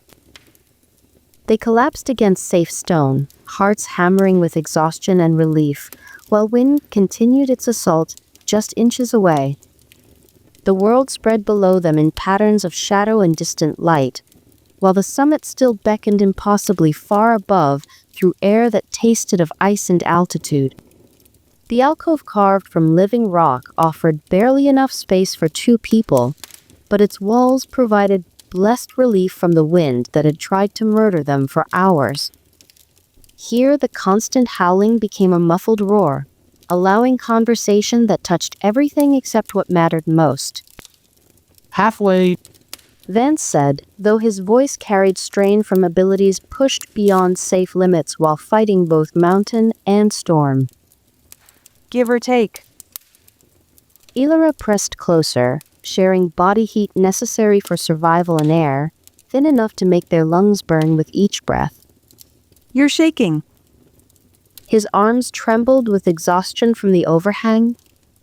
They collapsed against safe stone, hearts hammering with exhaustion and relief, while wind continued its assault just inches away. The world spread below them in patterns of shadow and distant light, while the summit still beckoned impossibly far above through air that tasted of ice and altitude. The alcove carved from living rock offered barely enough space for two people, but its walls provided blessed relief from the wind that had tried to murder them for hours. Here the constant howling became a muffled roar, allowing conversation that touched everything except what mattered most. Halfway. Vance said, though his voice carried strain from abilities pushed beyond safe limits while fighting both mountain and storm. Give or take. Elara pressed closer, sharing body heat necessary for survival in air, thin enough to make their lungs burn with each breath. You're shaking. His arms trembled with exhaustion from the overhang,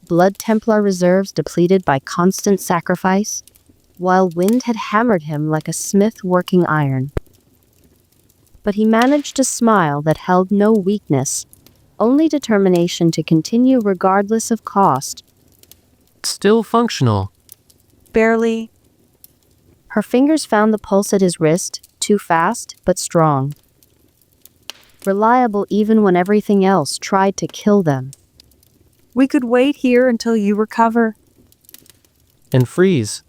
blood Templar reserves depleted by constant sacrifice, while wind had hammered him like a smith working iron. But he managed a smile that held no weakness, only determination to continue regardless of cost. Still functional. Barely. Her fingers found the pulse at his wrist, too fast but strong. Reliable even when everything else tried to kill them. We could wait here until you recover. And freeze.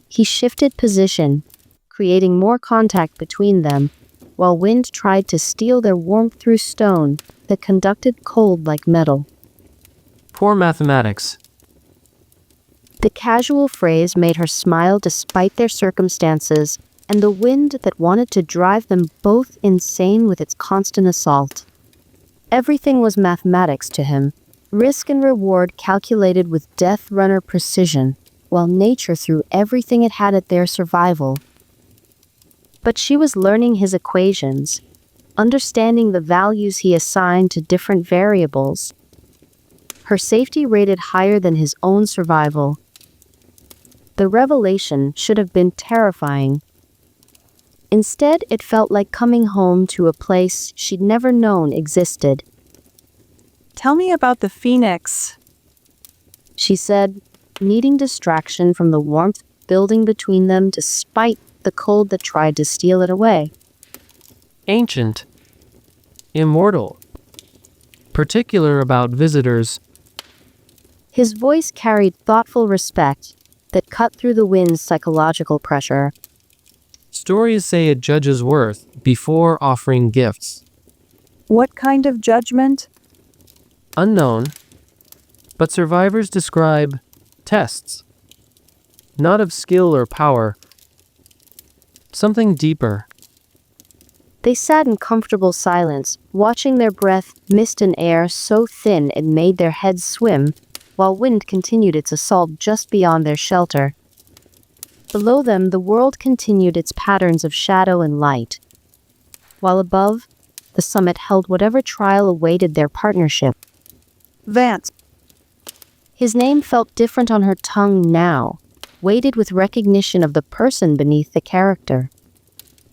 He shifted position, creating more contact between them, while wind tried to steal their warmth through stone that conducted cold like metal. Poor mathematics. The casual phrase made her smile despite their circumstances, and the wind that wanted to drive them both insane with its constant assault. Everything was mathematics to him, risk and reward calculated with death-runner precision, while nature threw everything it had at their survival. But she was learning his equations, understanding the values he assigned to different variables. Her safety rated higher than his own survival. The revelation should have been terrifying. Instead, it felt like coming home to a place she'd never known existed. Tell me about the Phoenix, she said, needing distraction from the warmth building between them despite the cold that tried to steal it away. Ancient. Immortal. Particular about visitors. His voice carried thoughtful respect, that cut through the wind's psychological pressure. Stories say it judges worth before offering gifts. What kind of judgment? Unknown, but survivors describe tests. Not of skill or power, something deeper. They sat in comfortable silence, watching their breath mist an air so thin it made their heads swim, while wind continued its assault just beyond their shelter. Below them, the world continued its patterns of shadow and light, while above, the summit held whatever trial awaited their partnership. Vance. His name felt different on her tongue now, weighted with recognition of the person beneath the character.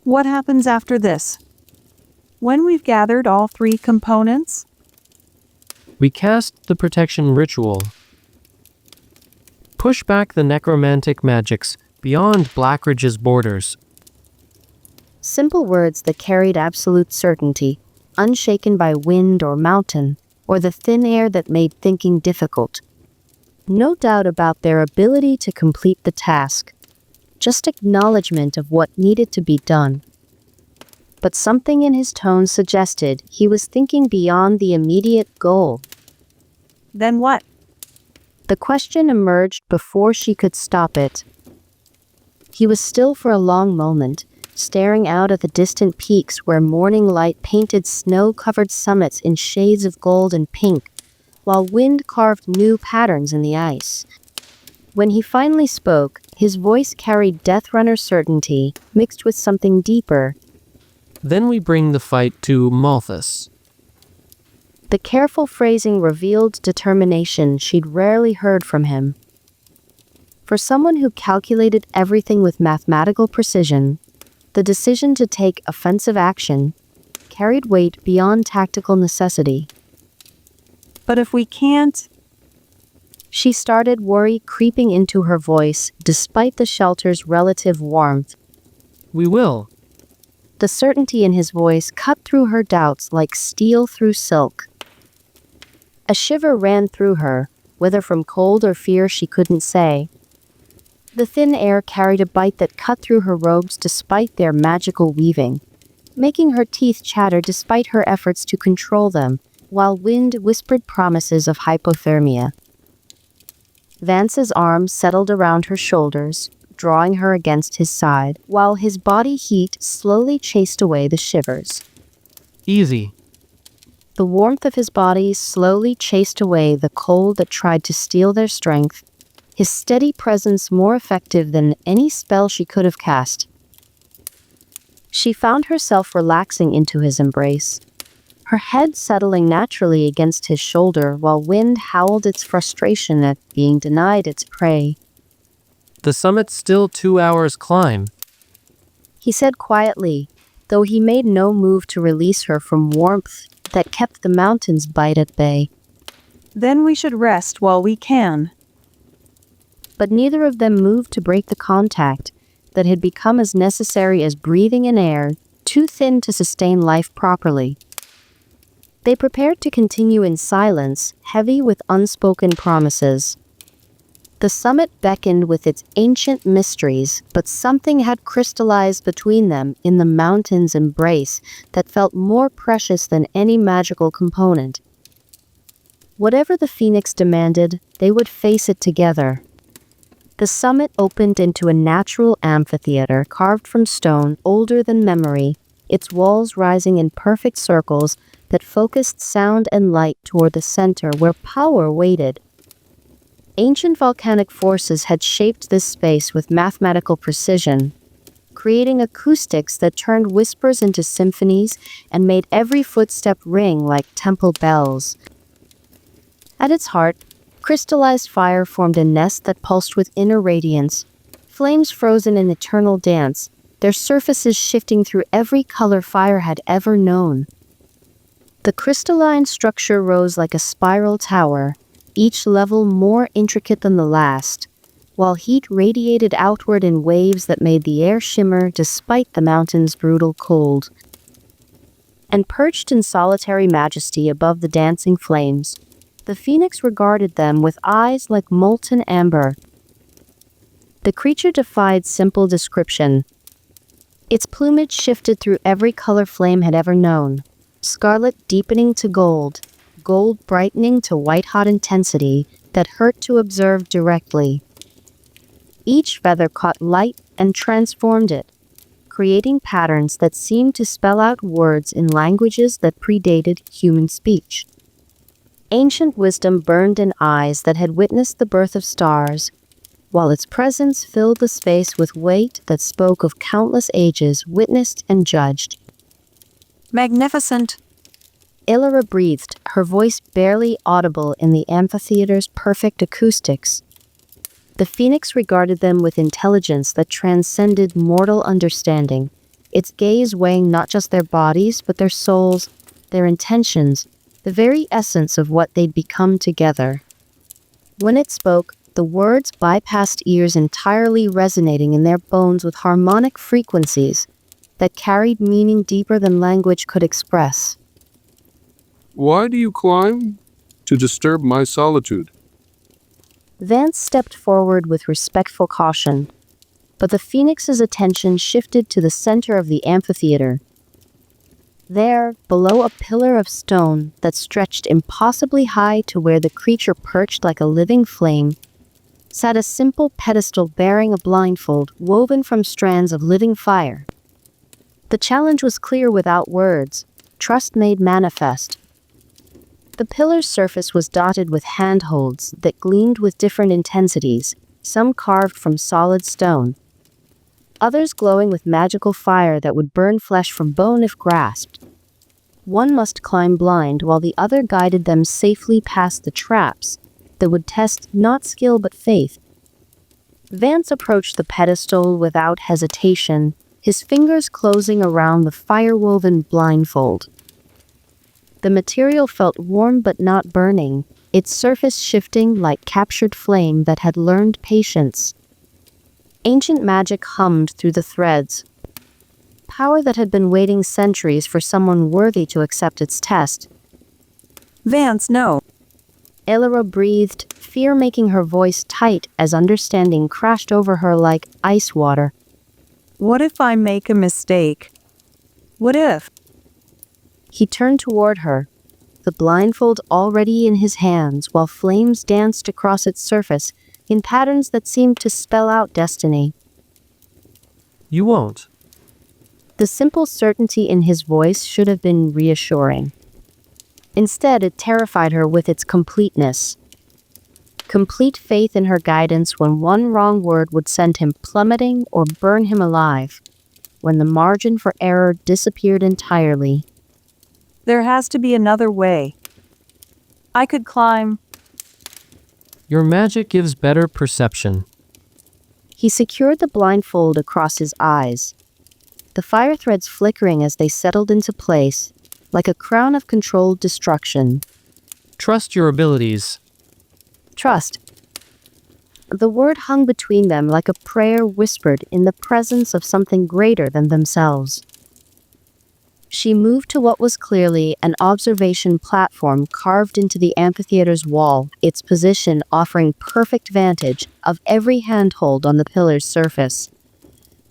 What happens after this? When we've gathered all three components? We cast the protection ritual. Push back the necromantic magics beyond Blackridge's borders. Simple words that carried absolute certainty, unshaken by wind or mountain, or the thin air that made thinking difficult. No doubt about their ability to complete the task, just acknowledgement of what needed to be done. But something in his tone suggested he was thinking beyond the immediate goal. Then what? The question emerged before she could stop it. He was still for a long moment, staring out at the distant peaks where morning light painted snow-covered summits in shades of gold and pink, while wind carved new patterns in the ice. When he finally spoke, his voice carried Deathrunner certainty, mixed with something deeper. Then we bring the fight to Malthus. The careful phrasing revealed determination she'd rarely heard from him. For someone who calculated everything with mathematical precision, the decision to take offensive action carried weight beyond tactical necessity. But if we can't... She started, worry creeping into her voice, despite the shelter's relative warmth. We will. The certainty in his voice cut through her doubts like steel through silk. A shiver ran through her, whether from cold or fear she couldn't say. The thin air carried a bite that cut through her robes despite their magical weaving, making her teeth chatter despite her efforts to control them, while wind whispered promises of hypothermia. Vance's arm settled around her shoulders, drawing her against his side, while his body heat slowly chased away the shivers. Easy. The warmth of his body slowly chased away the cold that tried to steal their strength, his steady presence more effective than any spell she could have cast. She found herself relaxing into his embrace, her head settling naturally against his shoulder while wind howled its frustration at being denied its prey. The summit's still 2 hours climb. He said quietly, though he made no move to release her from warmth that kept the mountain's bite at bay. Then we should rest while we can. But neither of them moved to break the contact that had become as necessary as breathing in air, too thin to sustain life properly. They prepared to continue in silence, heavy with unspoken promises. The summit beckoned with its ancient mysteries, but something had crystallized between them in the mountain's embrace that felt more precious than any magical component. Whatever the Phoenix demanded, they would face it together. The summit opened into a natural amphitheater carved from stone older than memory, its walls rising in perfect circles that focused sound and light toward the center where power waited. Ancient volcanic forces had shaped this space with mathematical precision, creating acoustics that turned whispers into symphonies and made every footstep ring like temple bells. At its heart, crystallized fire formed a nest that pulsed with inner radiance, flames frozen in eternal dance, their surfaces shifting through every color fire had ever known. The crystalline structure rose like a spiral tower, each level more intricate than the last, while heat radiated outward in waves that made the air shimmer despite the mountain's brutal cold. And perched in solitary majesty above the dancing flames, the Phoenix regarded them with eyes like molten amber. The creature defied simple description. Its plumage shifted through every color flame had ever known. Scarlet deepening to gold, gold brightening to white-hot intensity that hurt to observe directly. Each feather caught light and transformed it, creating patterns that seemed to spell out words in languages that predated human speech. Ancient wisdom burned in eyes that had witnessed the birth of stars, while its presence filled the space with weight that spoke of countless ages witnessed and judged. Magnificent. Elara breathed, her voice barely audible in the amphitheater's perfect acoustics. The phoenix regarded them with intelligence that transcended mortal understanding, its gaze weighing not just their bodies, but their souls, their intentions, the very essence of what they'd become together. When it spoke, the words bypassed ears entirely, resonating in their bones with harmonic frequencies that carried meaning deeper than language could express. Why do you climb? To disturb my solitude. Vance stepped forward with respectful caution, but the phoenix's attention shifted to the center of the amphitheater. There, below a pillar of stone that stretched impossibly high to where the creature perched like a living flame, sat a simple pedestal bearing a blindfold woven from strands of living fire. The challenge was clear without words, trust made manifest. The pillar's surface was dotted with handholds that gleamed with different intensities, some carved from solid stone, others glowing with magical fire that would burn flesh from bone if grasped. One must climb blind while the other guided them safely past the traps that would test not skill but faith. Vance approached the pedestal without hesitation, his fingers closing around the fire-woven blindfold. The material felt warm but not burning, its surface shifting like captured flame that had learned patience. Ancient magic hummed through the threads, power that had been waiting centuries for someone worthy to accept its test. Vance, no. Elara breathed, fear making her voice tight as understanding crashed over her like ice water. What if I make a mistake? What if? He turned toward her, the blindfold already in his hands, while flames danced across its surface in patterns that seemed to spell out destiny. You won't. The simple certainty in his voice should have been reassuring. Instead, it terrified her with its completeness. Complete faith in her guidance when one wrong word would send him plummeting or burn him alive, when the margin for error disappeared entirely. There has to be another way. I could climb. Your magic gives better perception. He secured the blindfold across his eyes, the fire threads flickering as they settled into place, like a crown of controlled destruction. Trust your abilities. Trust. The word hung between them like a prayer whispered in the presence of something greater than themselves. She moved to what was clearly an observation platform carved into the amphitheater's wall, its position offering perfect vantage of every handhold on the pillar's surface,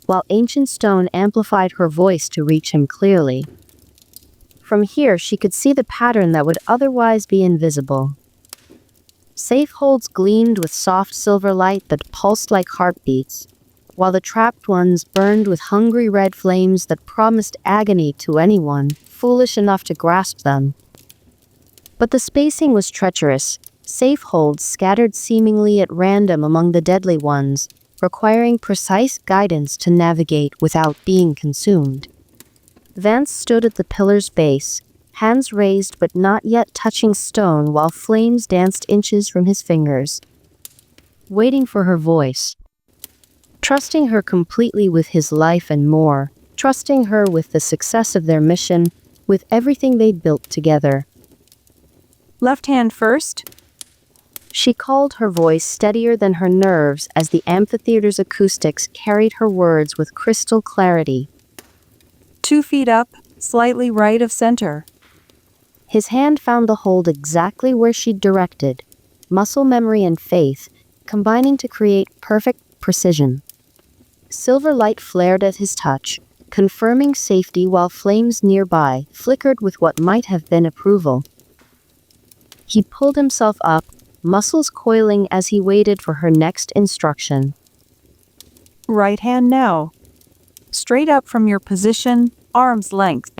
while ancient stone amplified her voice to reach him clearly. From here, she could see the pattern that would otherwise be invisible. Safe holds gleamed with soft silver light that pulsed like heartbeats, while the trapped ones burned with hungry red flames that promised agony to anyone foolish enough to grasp them. But the spacing was treacherous, safe holds scattered seemingly at random among the deadly ones, requiring precise guidance to navigate without being consumed. Vance stood at the pillar's base, hands raised but not yet touching stone while flames danced inches from his fingers, waiting for her voice. Trusting her completely with his life and more, trusting her with the success of their mission, with everything they'd built together. Left hand first? She called, her voice steadier than her nerves as the amphitheater's acoustics carried her words with crystal clarity. 2 feet up, slightly right of center. His hand found the hold exactly where she'd directed, muscle memory and faith, combining to create perfect precision. Silver light flared at his touch, confirming safety while flames nearby flickered with what might have been approval. He pulled himself up, muscles coiling as he waited for her next instruction. Right hand now. Straight up from your position, arm's length.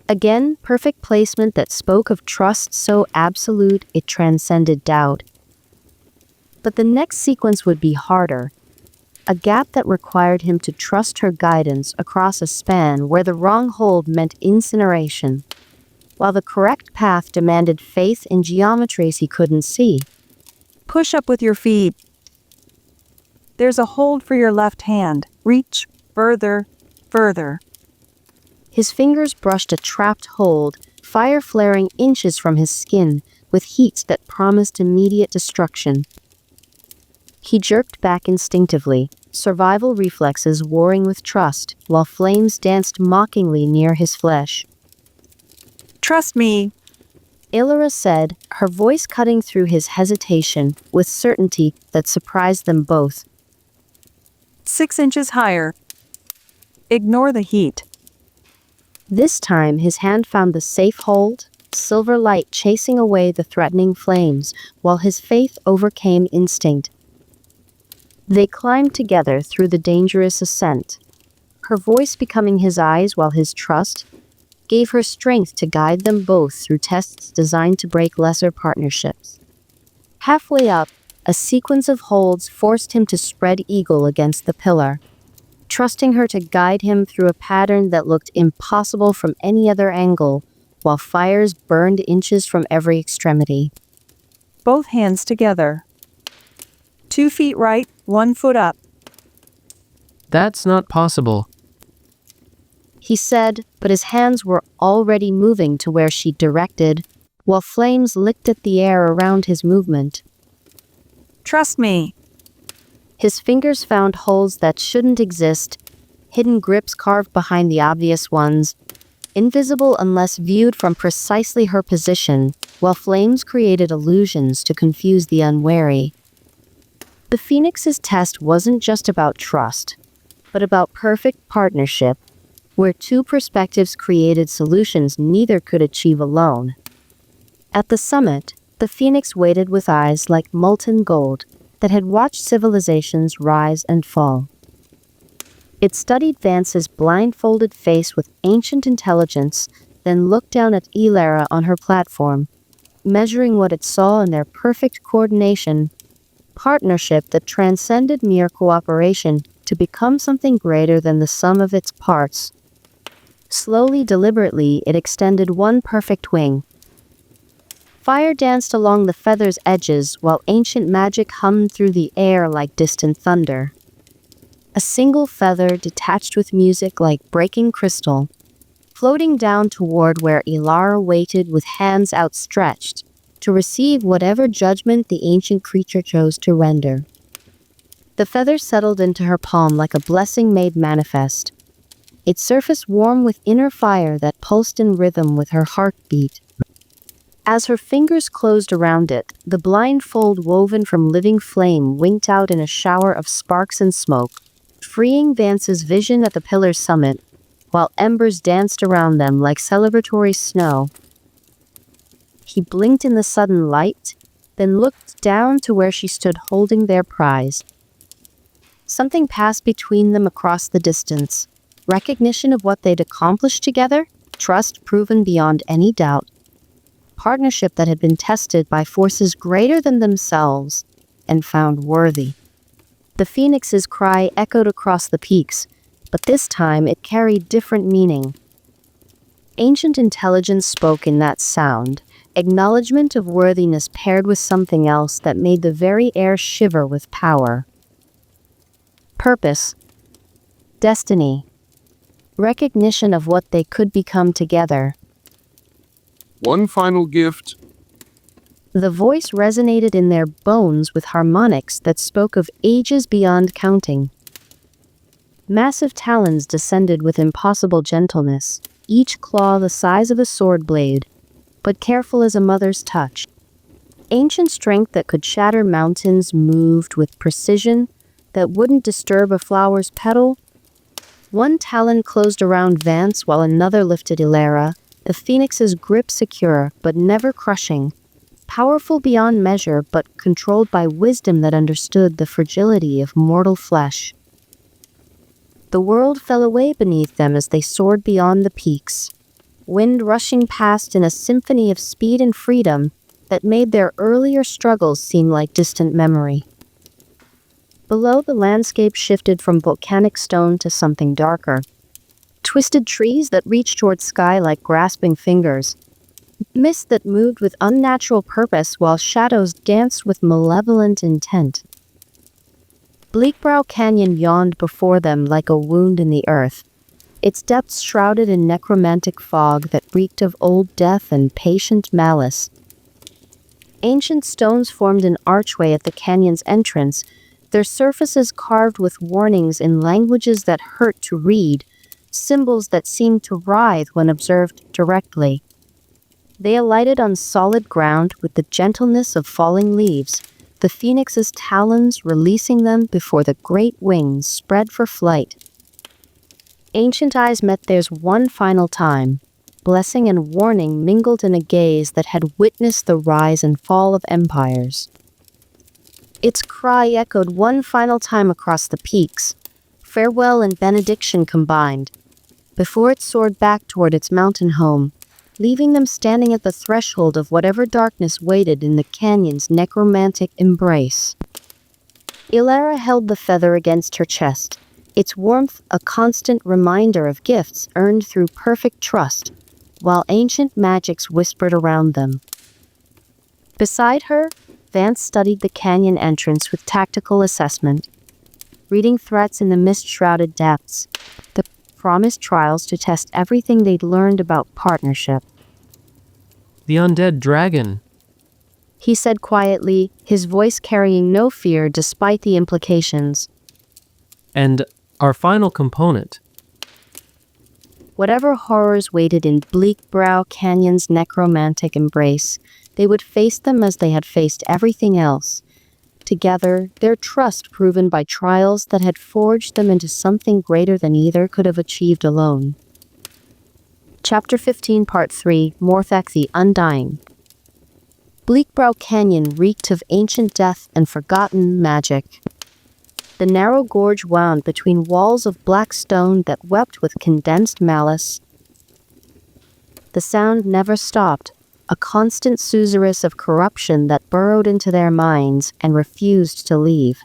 Again, perfect placement that spoke of trust so absolute it transcended doubt. But the next sequence would be harder. A gap that required him to trust her guidance across a span where the wrong hold meant incineration, while the correct path demanded faith in geometries he couldn't see. Push up with your feet. There's a hold for your left hand. Reach further, further. His fingers brushed a trapped hold, fire flaring inches from his skin, with heat that promised immediate destruction. He jerked back instinctively, survival reflexes warring with trust, while flames danced mockingly near his flesh. Trust me, Elara said, her voice cutting through his hesitation, with certainty that surprised them both. 6 inches higher. Ignore the heat. This time his hand found the safe hold, silver light chasing away the threatening flames, while his faith overcame instinct. They climbed together through the dangerous ascent, her voice becoming his eyes while his trust gave her strength to guide them both through tests designed to break lesser partnerships. Halfway up, a sequence of holds forced him to spread eagle against the pillar, trusting her to guide him through a pattern that looked impossible from any other angle, while fires burned inches from every extremity. Both hands together. 2 feet right, 1 foot up. That's not possible. He said, but his hands were already moving to where she directed, while flames licked at the air around his movement. Trust me. His fingers found holes that shouldn't exist, hidden grips carved behind the obvious ones, invisible unless viewed from precisely her position, while flames created illusions to confuse the unwary. The Phoenix's test wasn't just about trust, but about perfect partnership, where two perspectives created solutions neither could achieve alone. At the summit, the Phoenix waited with eyes like molten gold that had watched civilizations rise and fall. It studied Vance's blindfolded face with ancient intelligence, then looked down at Elara on her platform, measuring what it saw in their perfect coordination, partnership that transcended mere cooperation to become something greater than the sum of its parts. Slowly, deliberately, it extended one perfect wing. Fire danced along the feather's edges while ancient magic hummed through the air like distant thunder. A single feather detached with music like breaking crystal, floating down toward where Elara waited with hands outstretched to receive whatever judgment the ancient creature chose to render. The feather settled into her palm like a blessing made manifest, its surface warm with inner fire that pulsed in rhythm with her heartbeat. As her fingers closed around it, the blindfold woven from living flame winked out in a shower of sparks and smoke, freeing Vance's vision at the pillar's summit, while embers danced around them like celebratory snow. He blinked in the sudden light, then looked down to where she stood holding their prize. Something passed between them across the distance, recognition of what they'd accomplished together, trust proven beyond any doubt, partnership that had been tested by forces greater than themselves and found worthy. The Phoenix's cry echoed across the peaks, but this time it carried different meaning. Ancient intelligence spoke in that sound, acknowledgement of worthiness paired with something else that made the very air shiver with power. Purpose, destiny, recognition of what they could become together. One final gift. The voice resonated in their bones with harmonics that spoke of ages beyond counting. Massive talons descended with impossible gentleness, each claw the size of a sword blade, but careful as a mother's touch. Ancient strength that could shatter mountains moved with precision, that wouldn't disturb a flower's petal. One talon closed around Vance while another lifted Elara, the phoenix's grip secure but never crushing, powerful beyond measure but controlled by wisdom that understood the fragility of mortal flesh. The world fell away beneath them as they soared beyond the peaks, wind rushing past in a symphony of speed and freedom that made their earlier struggles seem like distant memory. Below, the landscape shifted from volcanic stone to something darker. Twisted trees that reached toward sky like grasping fingers. Mist that moved with unnatural purpose while shadows danced with malevolent intent. Bleakbrow Canyon yawned before them like a wound in the earth, its depths shrouded in necromantic fog that reeked of old death and patient malice. Ancient stones formed an archway at the canyon's entrance, their surfaces carved with warnings in languages that hurt to read, symbols that seemed to writhe when observed directly. They alighted on solid ground with the gentleness of falling leaves, the phoenix's talons releasing them before the great wings spread for flight. Ancient eyes met theirs one final time. Blessing and warning mingled in a gaze that had witnessed the rise and fall of empires. Its cry echoed one final time across the peaks, farewell and benediction combined, before it soared back toward its mountain home, leaving them standing at the threshold of whatever darkness waited in the canyon's necromantic embrace. Elara held the feather against her chest, its warmth a constant reminder of gifts earned through perfect trust, while ancient magics whispered around them. Beside her, Vance studied the canyon entrance with tactical assessment, reading threats in the mist-shrouded depths, the promised trials to test everything they'd learned about partnership. The undead dragon. He said quietly, his voice carrying no fear despite the implications. And our final component. Whatever horrors waited in Bleakbrow Canyon's necromantic embrace, they would face them as they had faced everything else. Together, their trust proven by trials that had forged them into something greater than either could have achieved alone. Chapter 15, Part 3, Morthak the Undying. Bleakbrow Canyon reeked of ancient death and forgotten magic. The narrow gorge wound between walls of black stone that wept with condensed malice. The sound never stopped, a constant susurrus of corruption that burrowed into their minds and refused to leave.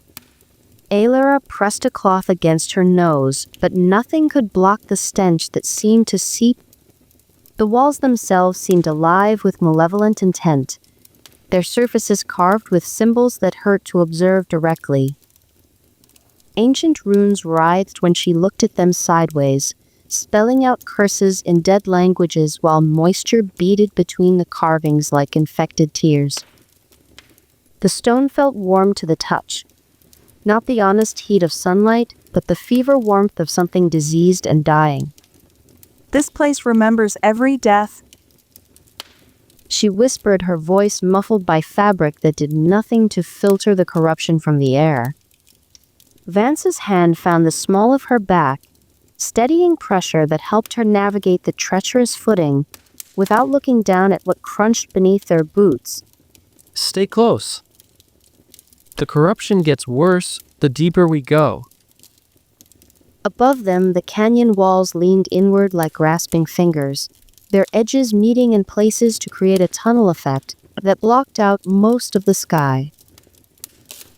Elara pressed a cloth against her nose, but nothing could block the stench that seemed to seep. The walls themselves seemed alive with malevolent intent, their surfaces carved with symbols that hurt to observe directly. Ancient runes writhed when she looked at them sideways, spelling out curses in dead languages while moisture beaded between the carvings like infected tears. The stone felt warm to the touch, not the honest heat of sunlight, but the fever warmth of something diseased and dying. This place remembers every death. She whispered, her voice muffled by fabric that did nothing to filter the corruption from the air. Vance's hand found the small of her back, steadying pressure that helped her navigate the treacherous footing without looking down at what crunched beneath their boots. Stay close. The corruption gets worse the deeper we go. Above them, the canyon walls leaned inward like grasping fingers, their edges meeting in places to create a tunnel effect that blocked out most of the sky.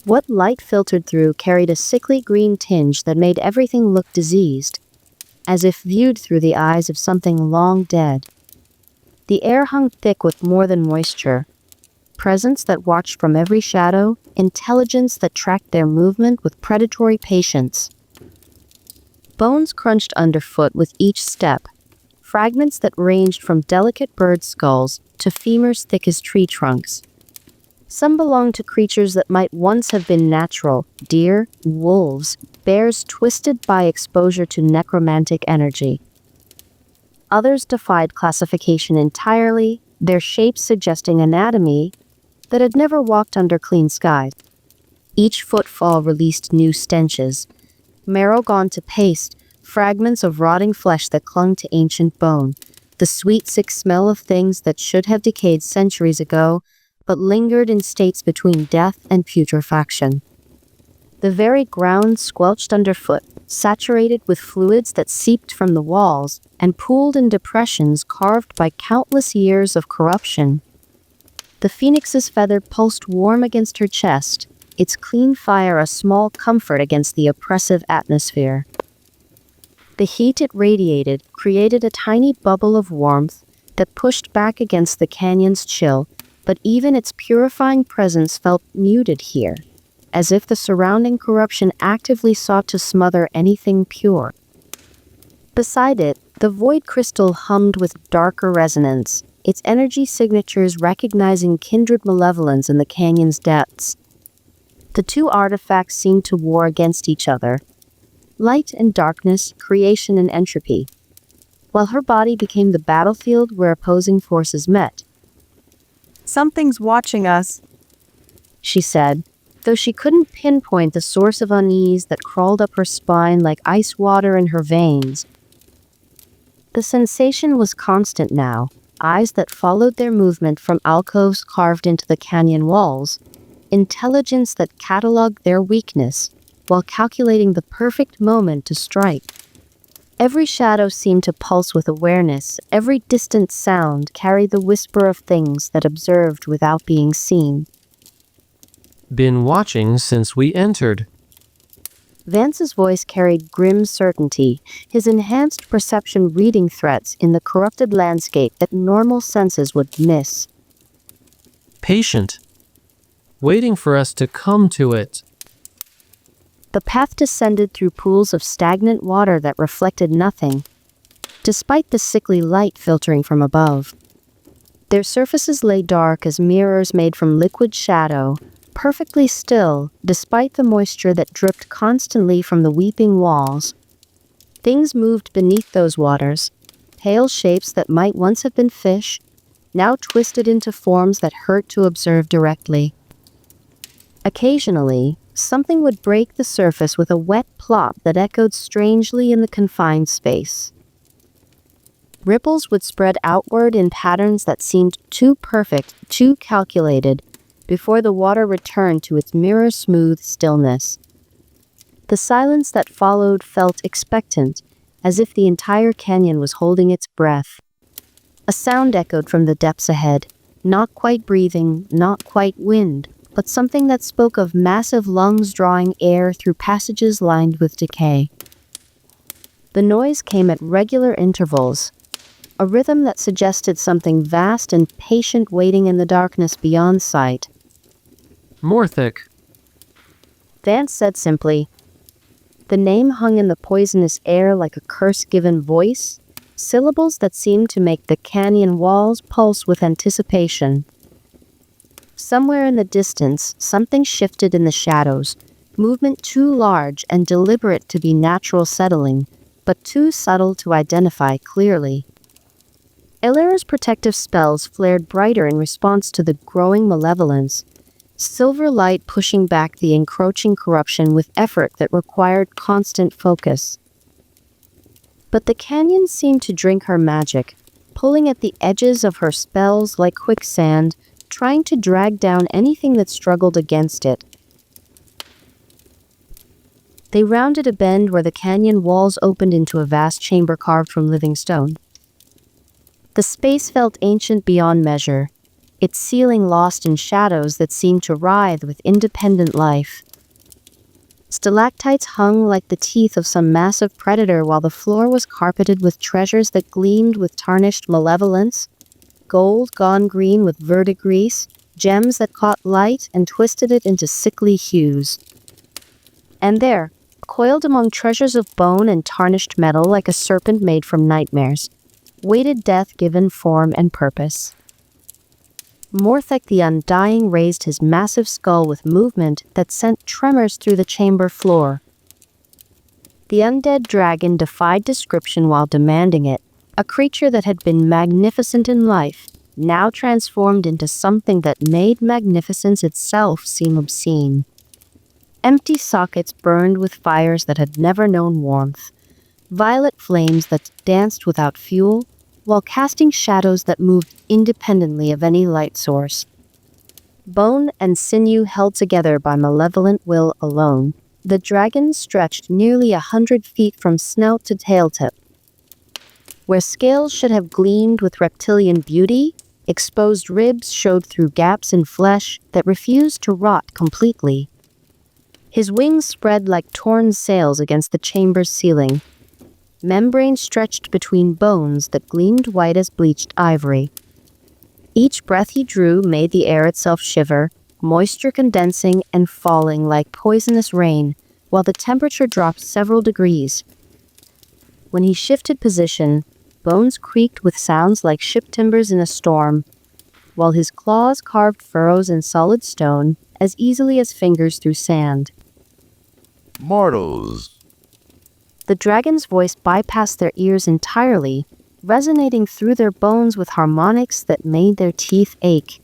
What light filtered through carried a sickly green tinge that made everything look diseased, as if viewed through the eyes of something long dead. The air hung thick with more than moisture, presence that watched from every shadow, intelligence that tracked their movement with predatory patience. Bones crunched underfoot with each step, fragments that ranged from delicate bird skulls to femurs thick as tree trunks. Some belonged to creatures that might once have been natural, deer, wolves, bears twisted by exposure to necromantic energy. Others defied classification entirely, their shapes suggesting anatomy that had never walked under clean skies. Each footfall released new stenches, marrow gone to paste, fragments of rotting flesh that clung to ancient bone, the sweet, sick smell of things that should have decayed centuries ago, but lingered in states between death and putrefaction. The very ground squelched underfoot, saturated with fluids that seeped from the walls and pooled in depressions carved by countless years of corruption. The phoenix's feather pulsed warm against her chest, its clean fire a small comfort against the oppressive atmosphere. The heat it radiated created a tiny bubble of warmth that pushed back against the canyon's chill, but even its purifying presence felt muted here, as if the surrounding corruption actively sought to smother anything pure. Beside it, the void crystal hummed with darker resonance, its energy signatures recognizing kindred malevolence in the canyon's depths. The two artifacts seemed to war against each other, light and darkness, creation and entropy, while her body became the battlefield where opposing forces met. Something's watching us, She said, though she couldn't pinpoint the source of unease that crawled up her spine like ice water in her veins. The sensation was constant now, eyes that followed their movement from alcoves carved into the canyon walls, intelligence that cataloged their weakness, while calculating the perfect moment to strike. Every shadow seemed to pulse with awareness, every distant sound carried the whisper of things that observed without being seen. Been watching since we entered. Vance's voice carried grim certainty, his enhanced perception reading threats in the corrupted landscape that normal senses would miss. Patient. Waiting for us to come to it. The path descended through pools of stagnant water that reflected nothing, despite the sickly light filtering from above. Their surfaces lay dark as mirrors made from liquid shadow, perfectly still despite the moisture that dripped constantly from the weeping walls. Things moved beneath those waters, pale shapes that might once have been fish, now twisted into forms that hurt to observe directly. Occasionally, something would break the surface with a wet plop that echoed strangely in the confined space. Ripples would spread outward in patterns that seemed too perfect, too calculated, before the water returned to its mirror-smooth stillness. The silence that followed felt expectant, as if the entire canyon was holding its breath. A sound echoed from the depths ahead, not quite breathing, not quite wind, but something that spoke of massive lungs drawing air through passages lined with decay. The noise came at regular intervals, a rhythm that suggested something vast and patient waiting in the darkness beyond sight. Morthak. Vance said simply. The name hung in the poisonous air like a curse-given voice, syllables that seemed to make the canyon walls pulse with anticipation. Somewhere in the distance, something shifted in the shadows, movement too large and deliberate to be natural settling, but too subtle to identify clearly. Elara's protective spells flared brighter in response to the growing malevolence, silver light pushing back the encroaching corruption with effort that required constant focus. But the canyon seemed to drink her magic, pulling at the edges of her spells like quicksand, trying to drag down anything that struggled against it. They rounded a bend where the canyon walls opened into a vast chamber carved from living stone. The space felt ancient beyond measure, its ceiling lost in shadows that seemed to writhe with independent life. Stalactites hung like the teeth of some massive predator while the floor was carpeted with treasures that gleamed with tarnished malevolence, gold gone green with verdigris, gems that caught light and twisted it into sickly hues. And there, coiled among treasures of bone and tarnished metal like a serpent made from nightmares, waited death given form and purpose. Morthak the Undying raised his massive skull with movement that sent tremors through the chamber floor. The undead dragon defied description while demanding it, a creature that had been magnificent in life, now transformed into something that made magnificence itself seem obscene. Empty sockets burned with fires that had never known warmth. Violet flames that danced without fuel, while casting shadows that moved independently of any light source. Bone and sinew held together by malevolent will alone, the dragon stretched nearly 100 feet from snout to tail tip. Where scales should have gleamed with reptilian beauty, exposed ribs showed through gaps in flesh that refused to rot completely. His wings spread like torn sails against the chamber's ceiling. Membrane stretched between bones that gleamed white as bleached ivory. Each breath he drew made the air itself shiver, moisture condensing and falling like poisonous rain, while the temperature dropped several degrees. When he shifted position, bones creaked with sounds like ship timbers in a storm, while his claws carved furrows in solid stone as easily as fingers through sand. Mortals. The dragon's voice bypassed their ears entirely, resonating through their bones with harmonics that made their teeth ache.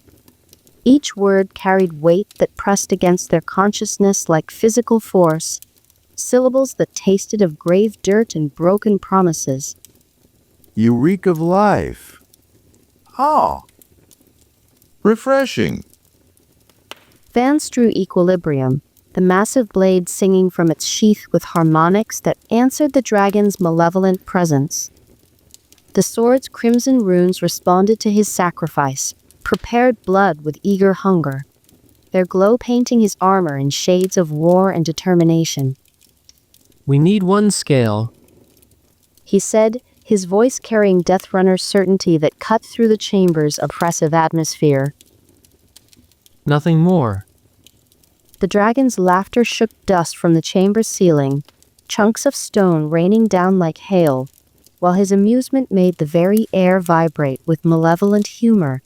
Each word carried weight that pressed against their consciousness like physical force, syllables that tasted of grave dirt and broken promises. You reek of life. Oh. Refreshing. Vance drew equilibrium, the massive blade singing from its sheath with harmonics that answered the dragon's malevolent presence. The sword's crimson runes responded to his sacrifice, prepared blood with eager hunger, their glow painting his armor in shades of war and determination. We need one scale. He said, his voice carrying Deathrunner's certainty that cut through the chamber's oppressive atmosphere. Nothing more. The dragon's laughter shook dust from the chamber's ceiling, chunks of stone raining down like hail, while his amusement made the very air vibrate with malevolent humor.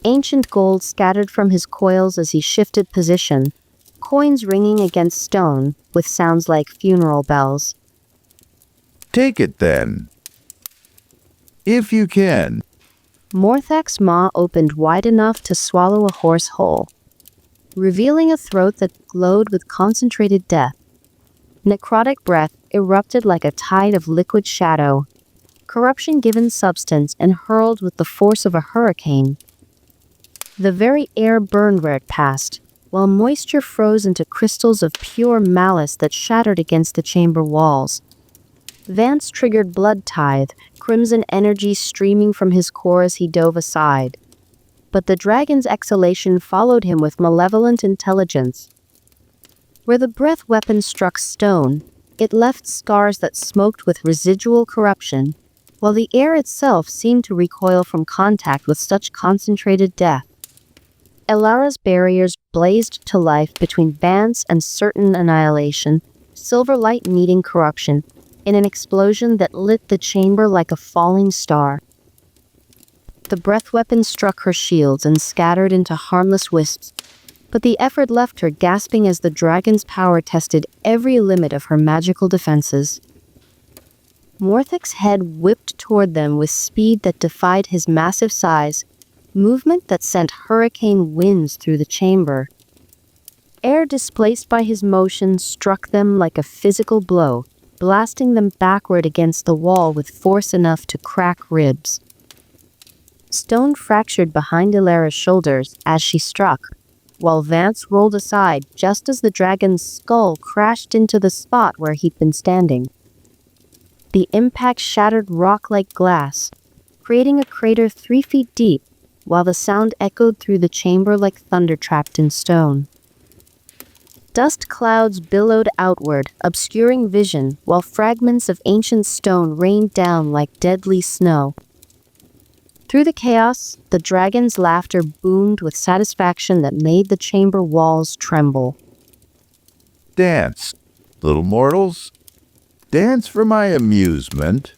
Ancient gold scattered from his coils as he shifted position, coins ringing against stone with sounds like funeral bells. Take it then. If you can. Morthak's maw opened wide enough to swallow a horse whole, revealing a throat that glowed with concentrated death. Necrotic breath erupted like a tide of liquid shadow, corruption given substance and hurled with the force of a hurricane. The very air burned where it passed, while moisture froze into crystals of pure malice that shattered against the chamber walls. Vance triggered blood tithe, crimson energy streaming from his core as he dove aside. But the dragon's exhalation followed him with malevolent intelligence. Where the breath weapon struck stone, it left scars that smoked with residual corruption, while the air itself seemed to recoil from contact with such concentrated death. Elara's barriers blazed to life between Vance and certain annihilation, silver light meeting corruption, in an explosion that lit the chamber like a falling star. The breath weapon struck her shields and scattered into harmless wisps, but the effort left her gasping as the dragon's power tested every limit of her magical defenses. Morthak's head whipped toward them with speed that defied his massive size, movement that sent hurricane winds through the chamber. Air displaced by his motion struck them like a physical blow, blasting them backward against the wall with force enough to crack ribs. Stone fractured behind Elara's shoulders as she struck, while Vance rolled aside just as the dragon's skull crashed into the spot where he'd been standing. The impact shattered rock like glass, creating a crater 3 feet deep, while the sound echoed through the chamber like thunder trapped in stone. Dust clouds billowed outward, obscuring vision, while fragments of ancient stone rained down like deadly snow. Through the chaos, the dragon's laughter boomed with satisfaction that made the chamber walls tremble. Dance, little mortals. Dance for my amusement.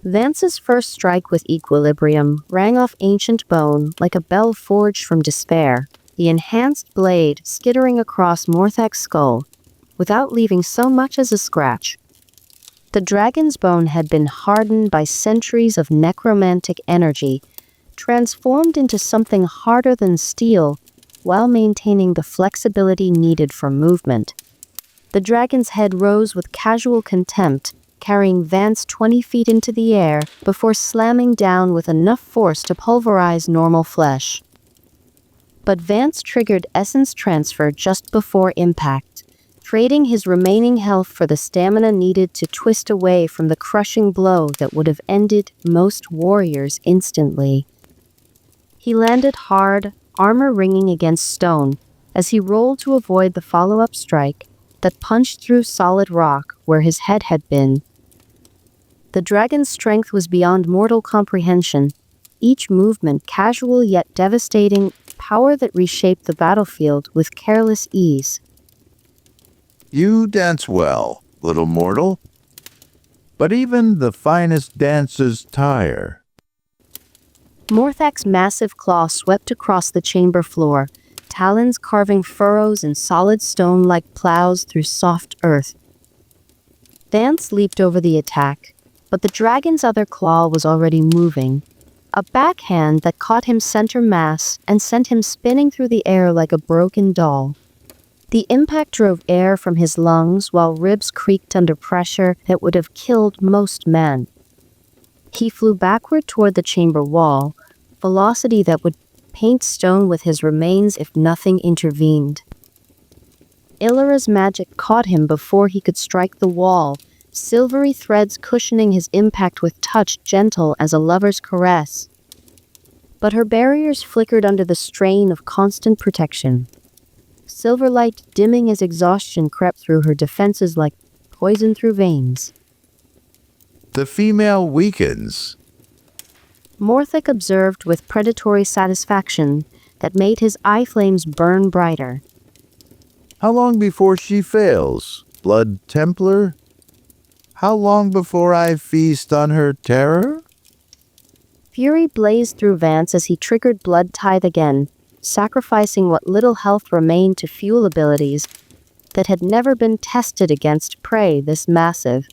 Vance's first strike with equilibrium rang off ancient bone like a bell forged from despair, the enhanced blade skittering across Morthak's skull, without leaving so much as a scratch. The dragon's bone had been hardened by centuries of necromantic energy, transformed into something harder than steel, while maintaining the flexibility needed for movement. The dragon's head rose with casual contempt, carrying Vance 20 feet into the air before slamming down with enough force to pulverize normal flesh. But Vance triggered essence transfer just before impact, trading his remaining health for the stamina needed to twist away from the crushing blow that would have ended most warriors instantly. He landed hard, armor ringing against stone, as he rolled to avoid the follow-up strike that punched through solid rock where his head had been. The dragon's strength was beyond mortal comprehension, each movement casual yet devastating, power that reshaped the battlefield with careless ease. You dance well, little mortal. But even the finest dancers tire. Morthak's massive claw swept across the chamber floor, talons carving furrows in solid stone like plows through soft earth. Vance leaped over the attack, but the dragon's other claw was already moving, a backhand that caught him center mass and sent him spinning through the air like a broken doll. The impact drove air from his lungs while ribs creaked under pressure that would have killed most men. He flew backward toward the chamber wall, velocity that would paint stone with his remains if nothing intervened. Elara's magic caught him before he could strike the wall, silvery threads cushioning his impact with touch gentle as a lover's caress. But her barriers flickered under the strain of constant protection. Silver light dimming as exhaustion crept through her defenses like poison through veins. The female weakens. Morthak observed with predatory satisfaction that made his eye flames burn brighter. How long before she fails, Blood Templar? How long before I feast on her terror? Fury blazed through Vance as he triggered Blood Tithe again, sacrificing what little health remained to fuel abilities that had never been tested against prey this massive.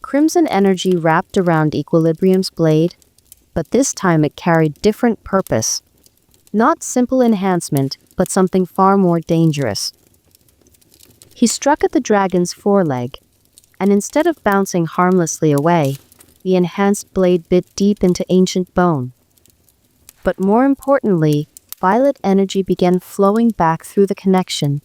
Crimson energy wrapped around Equilibrium's blade, but this time it carried different purpose. Not simple enhancement, but something far more dangerous. He struck at the dragon's foreleg, and instead of bouncing harmlessly away, the enhanced blade bit deep into ancient bone. But more importantly, violet energy began flowing back through the connection,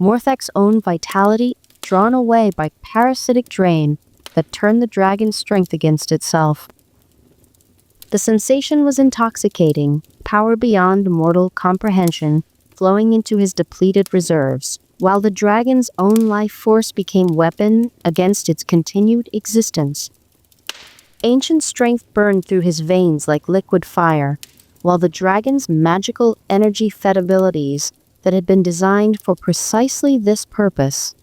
Morthak's own vitality drawn away by parasitic drain that turned the dragon's strength against itself. The sensation was intoxicating, power beyond mortal comprehension flowing into his depleted reserves, while the dragon's own life force became weapon against its continued existence. Ancient strength burned through his veins like liquid fire, while the dragon's magical energy-fed abilities that had been designed for precisely this purpose.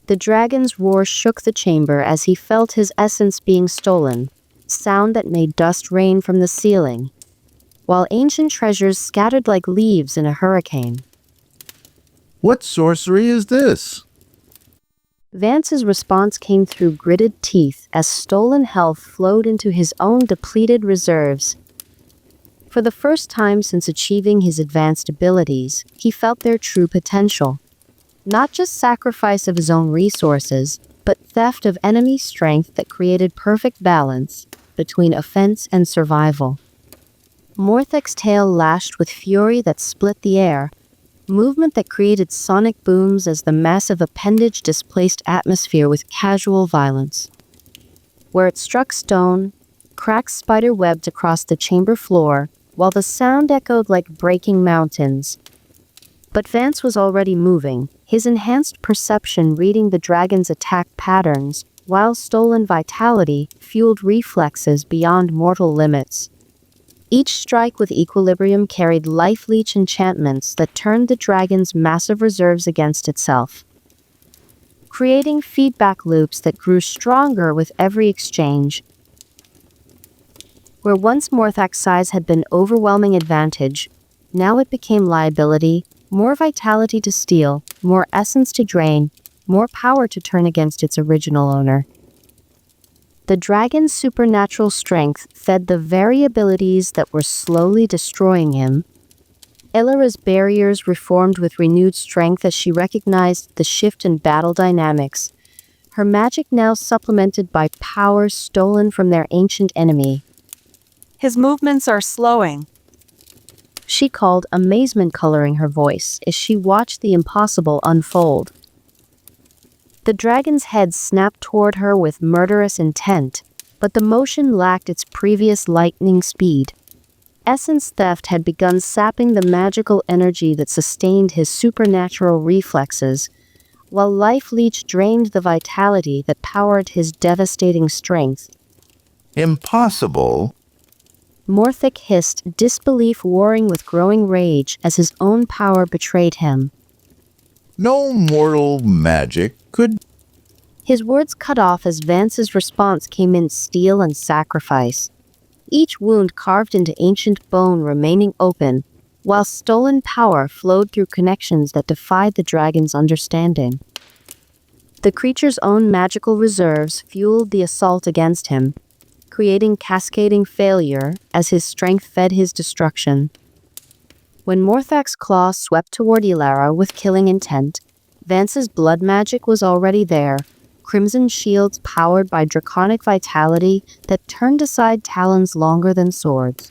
The dragon's roar shook the chamber as he felt his essence being stolen, sound that made dust rain from the ceiling, while ancient treasures scattered like leaves in a hurricane. What sorcery is this? Vance's response came through gritted teeth as stolen health flowed into his own depleted reserves. For the first time since achieving his advanced abilities, he felt their true potential. Not just sacrifice of his own resources, but theft of enemy strength that created perfect balance between offense and survival. Morthak's tail lashed with fury that split the air, movement that created sonic booms as the massive appendage displaced atmosphere with casual violence. Where it struck stone, cracks spider-webbed across the chamber floor, while the sound echoed like breaking mountains. But Vance was already moving, his enhanced perception reading the dragon's attack patterns, while stolen vitality fueled reflexes beyond mortal limits. Each strike with Equilibrium carried life leech enchantments that turned the dragon's massive reserves against itself, creating feedback loops that grew stronger with every exchange. Where once Morthak's size had been overwhelming advantage, now it became liability, more vitality to steal, more essence to drain, more power to turn against its original owner. The dragon's supernatural strength fed the very abilities that were slowly destroying him. Elara's barriers reformed with renewed strength as she recognized the shift in battle dynamics. Her magic now supplemented by power stolen from their ancient enemy. His movements are slowing. She called, amazement coloring her voice as she watched the impossible unfold. The dragon's head snapped toward her with murderous intent, but the motion lacked its previous lightning speed. Essence theft had begun sapping the magical energy that sustained his supernatural reflexes, while Life Leech drained the vitality that powered his devastating strength. Impossible? Morthak hissed, disbelief warring with growing rage as his own power betrayed him. No mortal magic could... His words cut off as Vance's response came in steel and sacrifice. Each wound carved into ancient bone remaining open, while stolen power flowed through connections that defied the dragon's understanding. The creature's own magical reserves fueled the assault against him, creating cascading failure as his strength fed his destruction. When Morthak's claw swept toward Elara with killing intent, Vance's blood magic was already there, crimson shields powered by draconic vitality that turned aside talons longer than swords.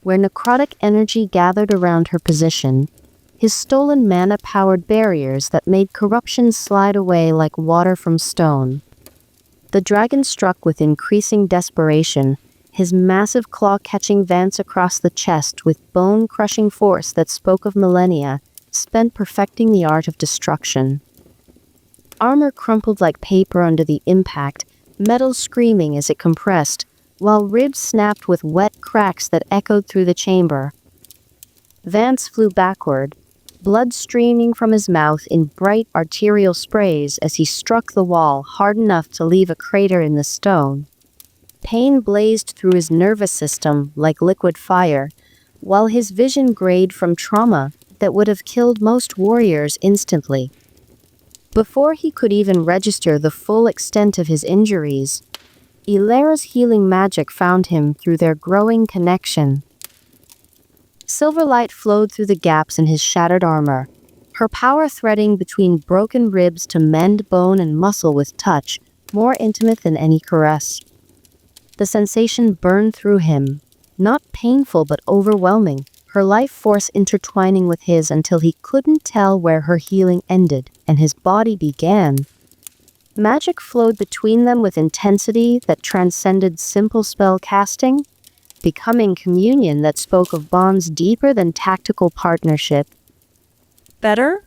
Where necrotic energy gathered around her position, his stolen mana powered barriers that made corruption slide away like water from stone. The dragon struck with increasing desperation, his massive claw catching Vance across the chest with bone-crushing force that spoke of millennia, spent perfecting the art of destruction. Armor crumpled like paper under the impact, metal screaming as it compressed, while ribs snapped with wet cracks that echoed through the chamber. Vance flew backward, blood streaming from his mouth in bright arterial sprays as he struck the wall hard enough to leave a crater in the stone. Pain blazed through his nervous system like liquid fire, while his vision grayed from trauma that would have killed most warriors instantly. Before he could even register the full extent of his injuries, Elara's healing magic found him through their growing connection. Silver light flowed through the gaps in his shattered armor, her power threading between broken ribs to mend bone and muscle with touch, more intimate than any caress. The sensation burned through him, not painful but overwhelming, her life force intertwining with his until he couldn't tell where her healing ended and his body began. Magic flowed between them with intensity that transcended simple spell casting, becoming communion that spoke of bonds deeper than tactical partnership. Better?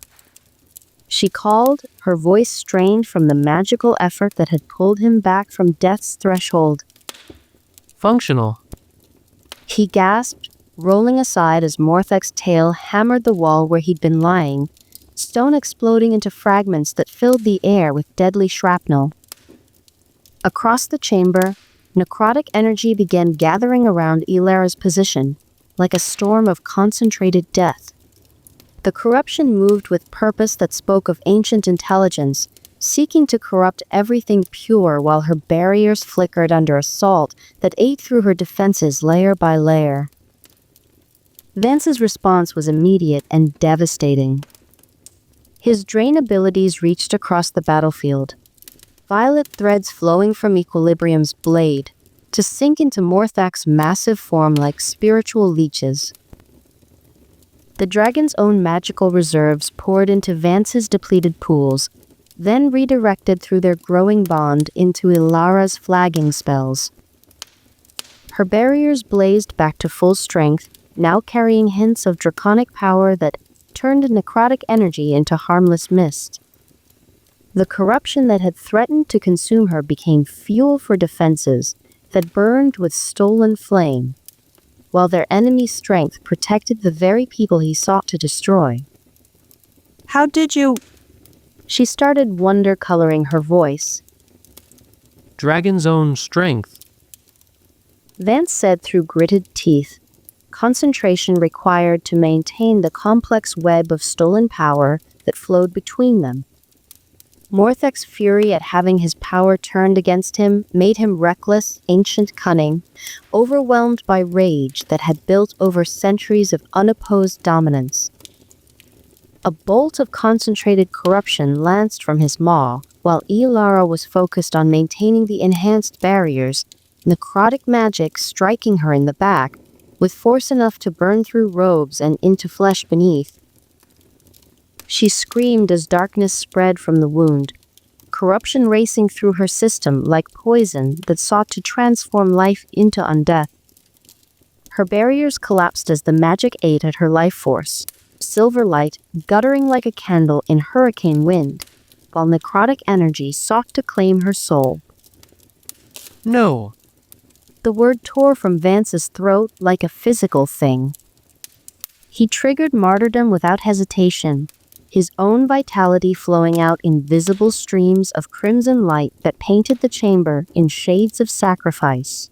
She called, her voice strained from the magical effort that had pulled him back from death's threshold. Functional. He gasped, rolling aside as Morthak's tail hammered the wall where he'd been lying, stone exploding into fragments that filled the air with deadly shrapnel. Across the chamber, necrotic energy began gathering around Elara's position, like a storm of concentrated death. The corruption moved with purpose that spoke of ancient intelligence, seeking to corrupt everything pure while her barriers flickered under assault that ate through her defenses layer by layer. Vance's response was immediate and devastating. His drain abilities reached across the battlefield, violet threads flowing from Equilibrium's blade, to sink into Morthak's massive form like spiritual leeches. The dragon's own magical reserves poured into Vance's depleted pools, then redirected through their growing bond into Elara's flagging spells. Her barriers blazed back to full strength, now carrying hints of draconic power that turned necrotic energy into harmless mist. The corruption that had threatened to consume her became fuel for defenses that burned with stolen flame, while their enemy's strength protected the very people he sought to destroy. How did you... She started, wonder coloring her voice. Dragon's own strength. Vance said through gritted teeth, concentration required to maintain the complex web of stolen power that flowed between them. Morthak's fury at having his power turned against him made him reckless, ancient cunning, overwhelmed by rage that had built over centuries of unopposed dominance. A bolt of concentrated corruption lanced from his maw, while Elara was focused on maintaining the enhanced barriers, necrotic magic striking her in the back, with force enough to burn through robes and into flesh beneath. She screamed as darkness spread from the wound, corruption racing through her system like poison that sought to transform life into undeath. Her barriers collapsed as the magic ate at her life force, silver light guttering like a candle in hurricane wind, while necrotic energy sought to claim her soul. No! The word tore from Vance's throat like a physical thing. He triggered martyrdom without hesitation, his own vitality flowing out in visible streams of crimson light that painted the chamber in shades of sacrifice.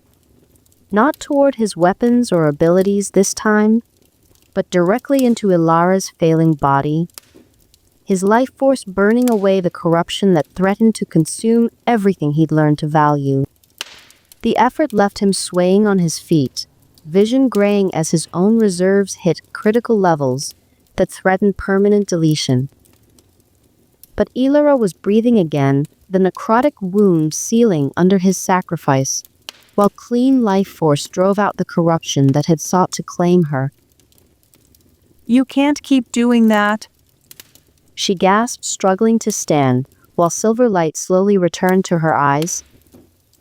Not toward his weapons or abilities this time, but directly into Elara's failing body, his life force burning away the corruption that threatened to consume everything he'd learned to value. The effort left him swaying on his feet, vision graying as his own reserves hit critical levels that threatened permanent deletion. But Elara was breathing again, the necrotic wound sealing under his sacrifice, while clean life force drove out the corruption that had sought to claim her. You can't keep doing that. She gasped, struggling to stand, while silver light slowly returned to her eyes.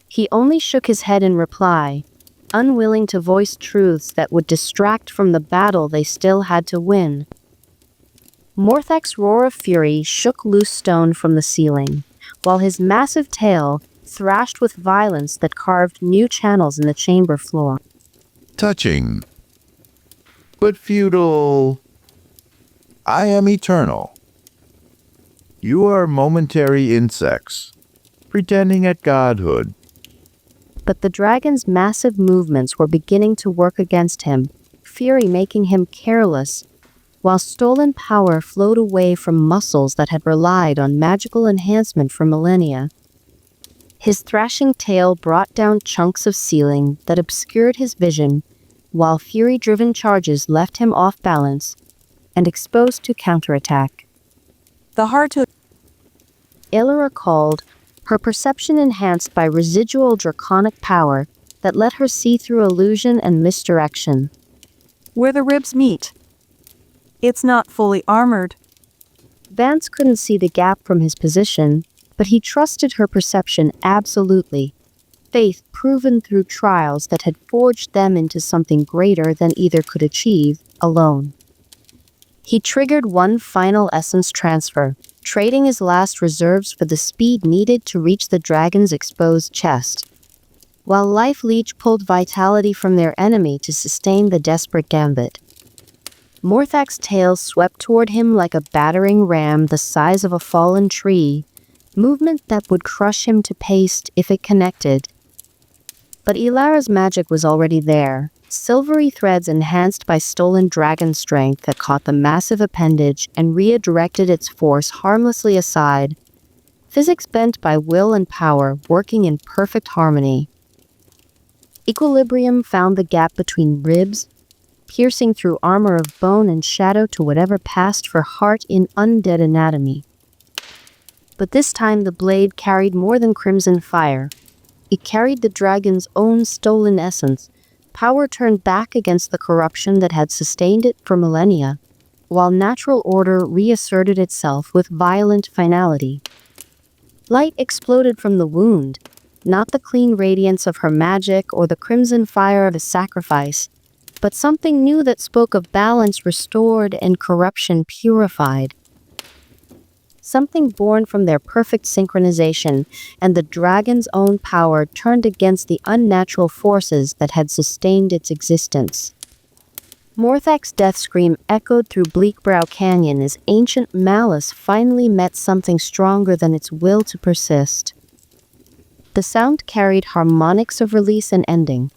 He only shook his head in reply, unwilling to voice truths that would distract from the battle they still had to win. Morthak's roar of fury shook loose stone from the ceiling, while his massive tail thrashed with violence that carved new channels in the chamber floor. Touching, but futile. I am eternal. You are momentary insects, pretending at godhood. But the dragon's massive movements were beginning to work against him, fury making him careless, while stolen power flowed away from muscles that had relied on magical enhancement for millennia. His thrashing tail brought down chunks of ceiling that obscured his vision, while fury-driven charges left him off balance and exposed to counterattack. The Hart who Elara called, her perception enhanced by residual draconic power that let her see through illusion and misdirection. where the ribs meet. It's not fully armored. Vance couldn't see the gap from his position, but he trusted her perception absolutely. Faith proven through trials that had forged them into something greater than either could achieve alone. He triggered one final essence transfer, trading his last reserves for the speed needed to reach the dragon's exposed chest, while Life Leech pulled vitality from their enemy to sustain the desperate gambit. Morthak's tail swept toward him like a battering ram the size of a fallen tree, movement that would crush him to paste if it connected. But Elara's magic was already there, silvery threads enhanced by stolen dragon strength that caught the massive appendage and redirected its force harmlessly aside, physics bent by will and power working in perfect harmony. Equilibrium found the gap between ribs, piercing through armor of bone and shadow to whatever passed for Hart in undead anatomy. But this time the blade carried more than crimson fire. It carried the dragon's own stolen essence, power turned back against the corruption that had sustained it for millennia, while natural order reasserted itself with violent finality. Light exploded from the wound, not the clean radiance of her magic or the crimson fire of a sacrifice, but something new that spoke of balance restored and corruption purified. Something born from their perfect synchronization and the dragon's own power turned against the unnatural forces that had sustained its existence. Morthak's death scream echoed through Bleakbrow Canyon as ancient malice finally met something stronger than its will to persist. The sound carried harmonics of release and ending,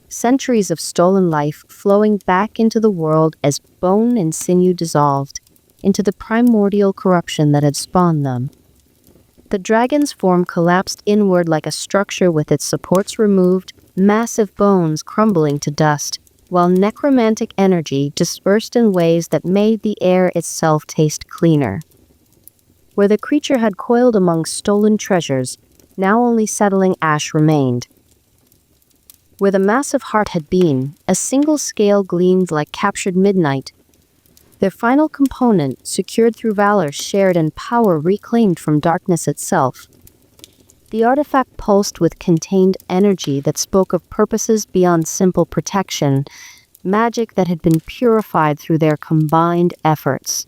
centuries of stolen life flowing back into the world as bone and sinew dissolved into the primordial corruption that had spawned them. The dragon's form collapsed inward like a structure with its supports removed, massive bones crumbling to dust, while necromantic energy dispersed in ways that made the air itself taste cleaner. Where the creature had coiled among stolen treasures, now only settling ash remained. Where the massive heart had been, a single scale gleamed like captured midnight. Their final component, secured through valor shared and power reclaimed from darkness itself. The artifact pulsed with contained energy that spoke of purposes beyond simple protection, magic that had been purified through their combined efforts.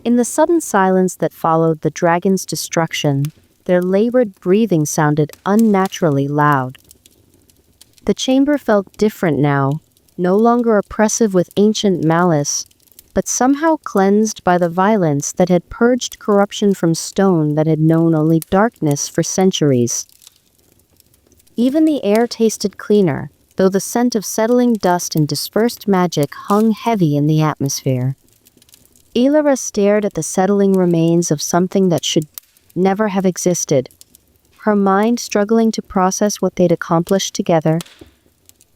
In the sudden silence that followed the dragon's destruction, their labored breathing sounded unnaturally loud. The chamber felt different now, no longer oppressive with ancient malice, but somehow cleansed by the violence that had purged corruption from stone that had known only darkness for centuries. Even the air tasted cleaner, though the scent of settling dust and dispersed magic hung heavy in the atmosphere. Elara stared at the settling remains of something that should never have existed, her mind struggling to process what they'd accomplished together.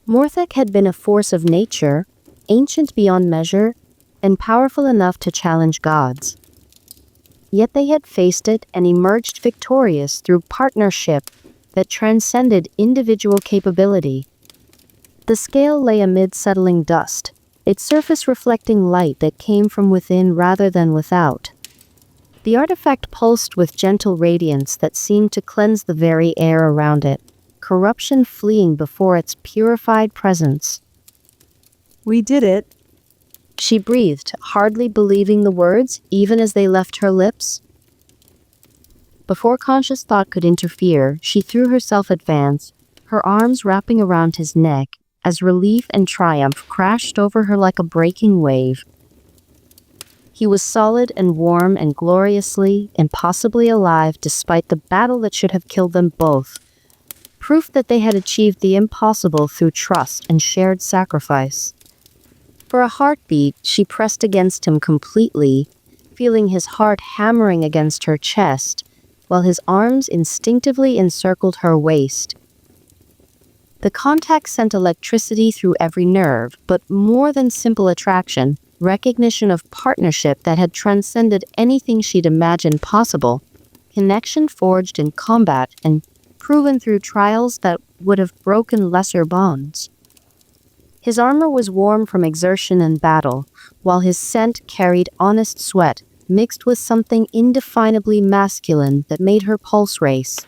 Morthak had been a force of nature, ancient beyond measure, and powerful enough to challenge gods. Yet they had faced it and emerged victorious through partnership that transcended individual capability. The scale lay amid settling dust, its surface reflecting light that came from within rather than without. The artifact pulsed with gentle radiance that seemed to cleanse the very air around it, corruption fleeing before its purified presence. We did it. She breathed, hardly believing the words, even as they left her lips. Before conscious thought could interfere, she threw herself advance, her arms wrapping around his neck, as relief and triumph crashed over her like a breaking wave. He was solid and warm and gloriously, impossibly alive despite the battle that should have killed them both. Proof that they had achieved the impossible through trust and shared sacrifice. For a heartbeat, she pressed against him completely, feeling his heart hammering against her chest, while his arms instinctively encircled her waist. The contact sent electricity through every nerve, but more than simple attraction, recognition of partnership that had transcended anything she'd imagined possible, connection forged in combat and proven through trials that would have broken lesser bonds. His armor was warm from exertion and battle, while his scent carried honest sweat, mixed with something indefinably masculine that made her pulse race.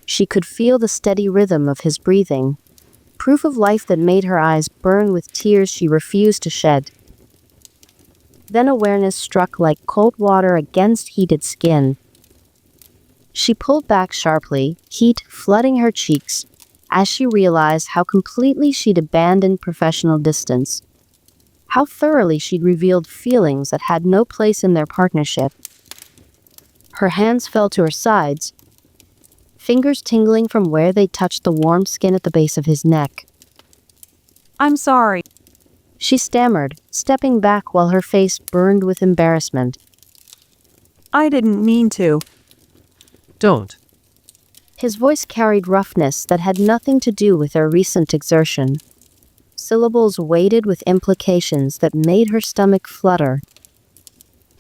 She could feel the steady rhythm of his breathing, proof of life that made her eyes burn with tears she refused to shed. Then awareness struck like cold water against heated skin. She pulled back sharply, heat flooding her cheeks, as she realized how completely she'd abandoned professional distance. How thoroughly she'd revealed feelings that had no place in their partnership. Her hands fell to her sides, fingers tingling from where they touched the warm skin at the base of his neck. I'm sorry. She stammered, stepping back while her face burned with embarrassment. I didn't mean to. Don't. His voice carried roughness that had nothing to do with their recent exertion. Syllables weighted with implications that made her stomach flutter.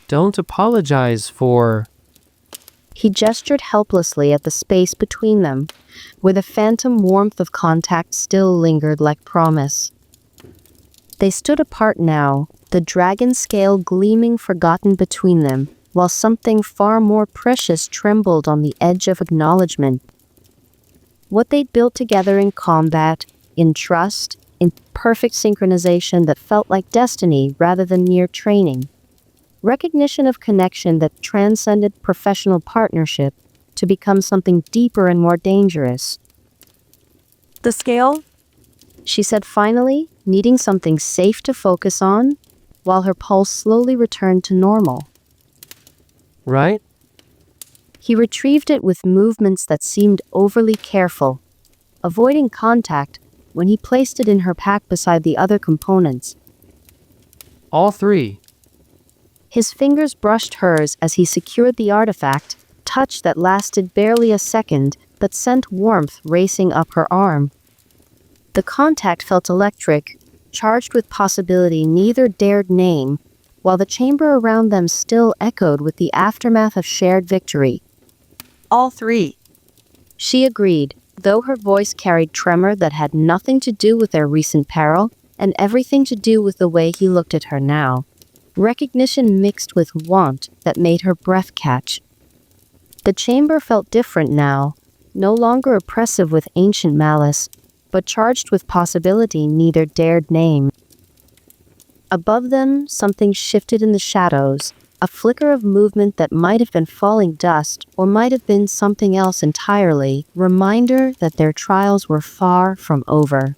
Don't apologize for... He gestured helplessly at the space between them, where the phantom warmth of contact still lingered like promise. They stood apart now, the dragon scale gleaming forgotten between them, while something far more precious trembled on the edge of acknowledgement. What they'd built together in combat, in trust, in perfect synchronization that felt like destiny rather than mere training. Recognition of connection that transcended professional partnership to become something deeper and more dangerous. The scale? She said finally, needing something safe to focus on, while her pulse slowly returned to normal. Right? He retrieved it with movements that seemed overly careful, avoiding contact when he placed it in her pack beside the other components. All three. His fingers brushed hers as he secured the artifact, touch that lasted barely a second, but sent warmth racing up her arm. The contact felt electric, charged with possibility neither dared name, while the chamber around them still echoed with the aftermath of shared victory. All three. She agreed, though her voice carried tremor that had nothing to do with their recent peril, and everything to do with the way he looked at her now. Recognition mixed with want that made her breath catch. The chamber felt different now, no longer oppressive with ancient malice, but charged with possibility neither dared name. Above them, something shifted in the shadows, a flicker of movement that might have been falling dust or might have been something else entirely, reminder that their trials were far from over.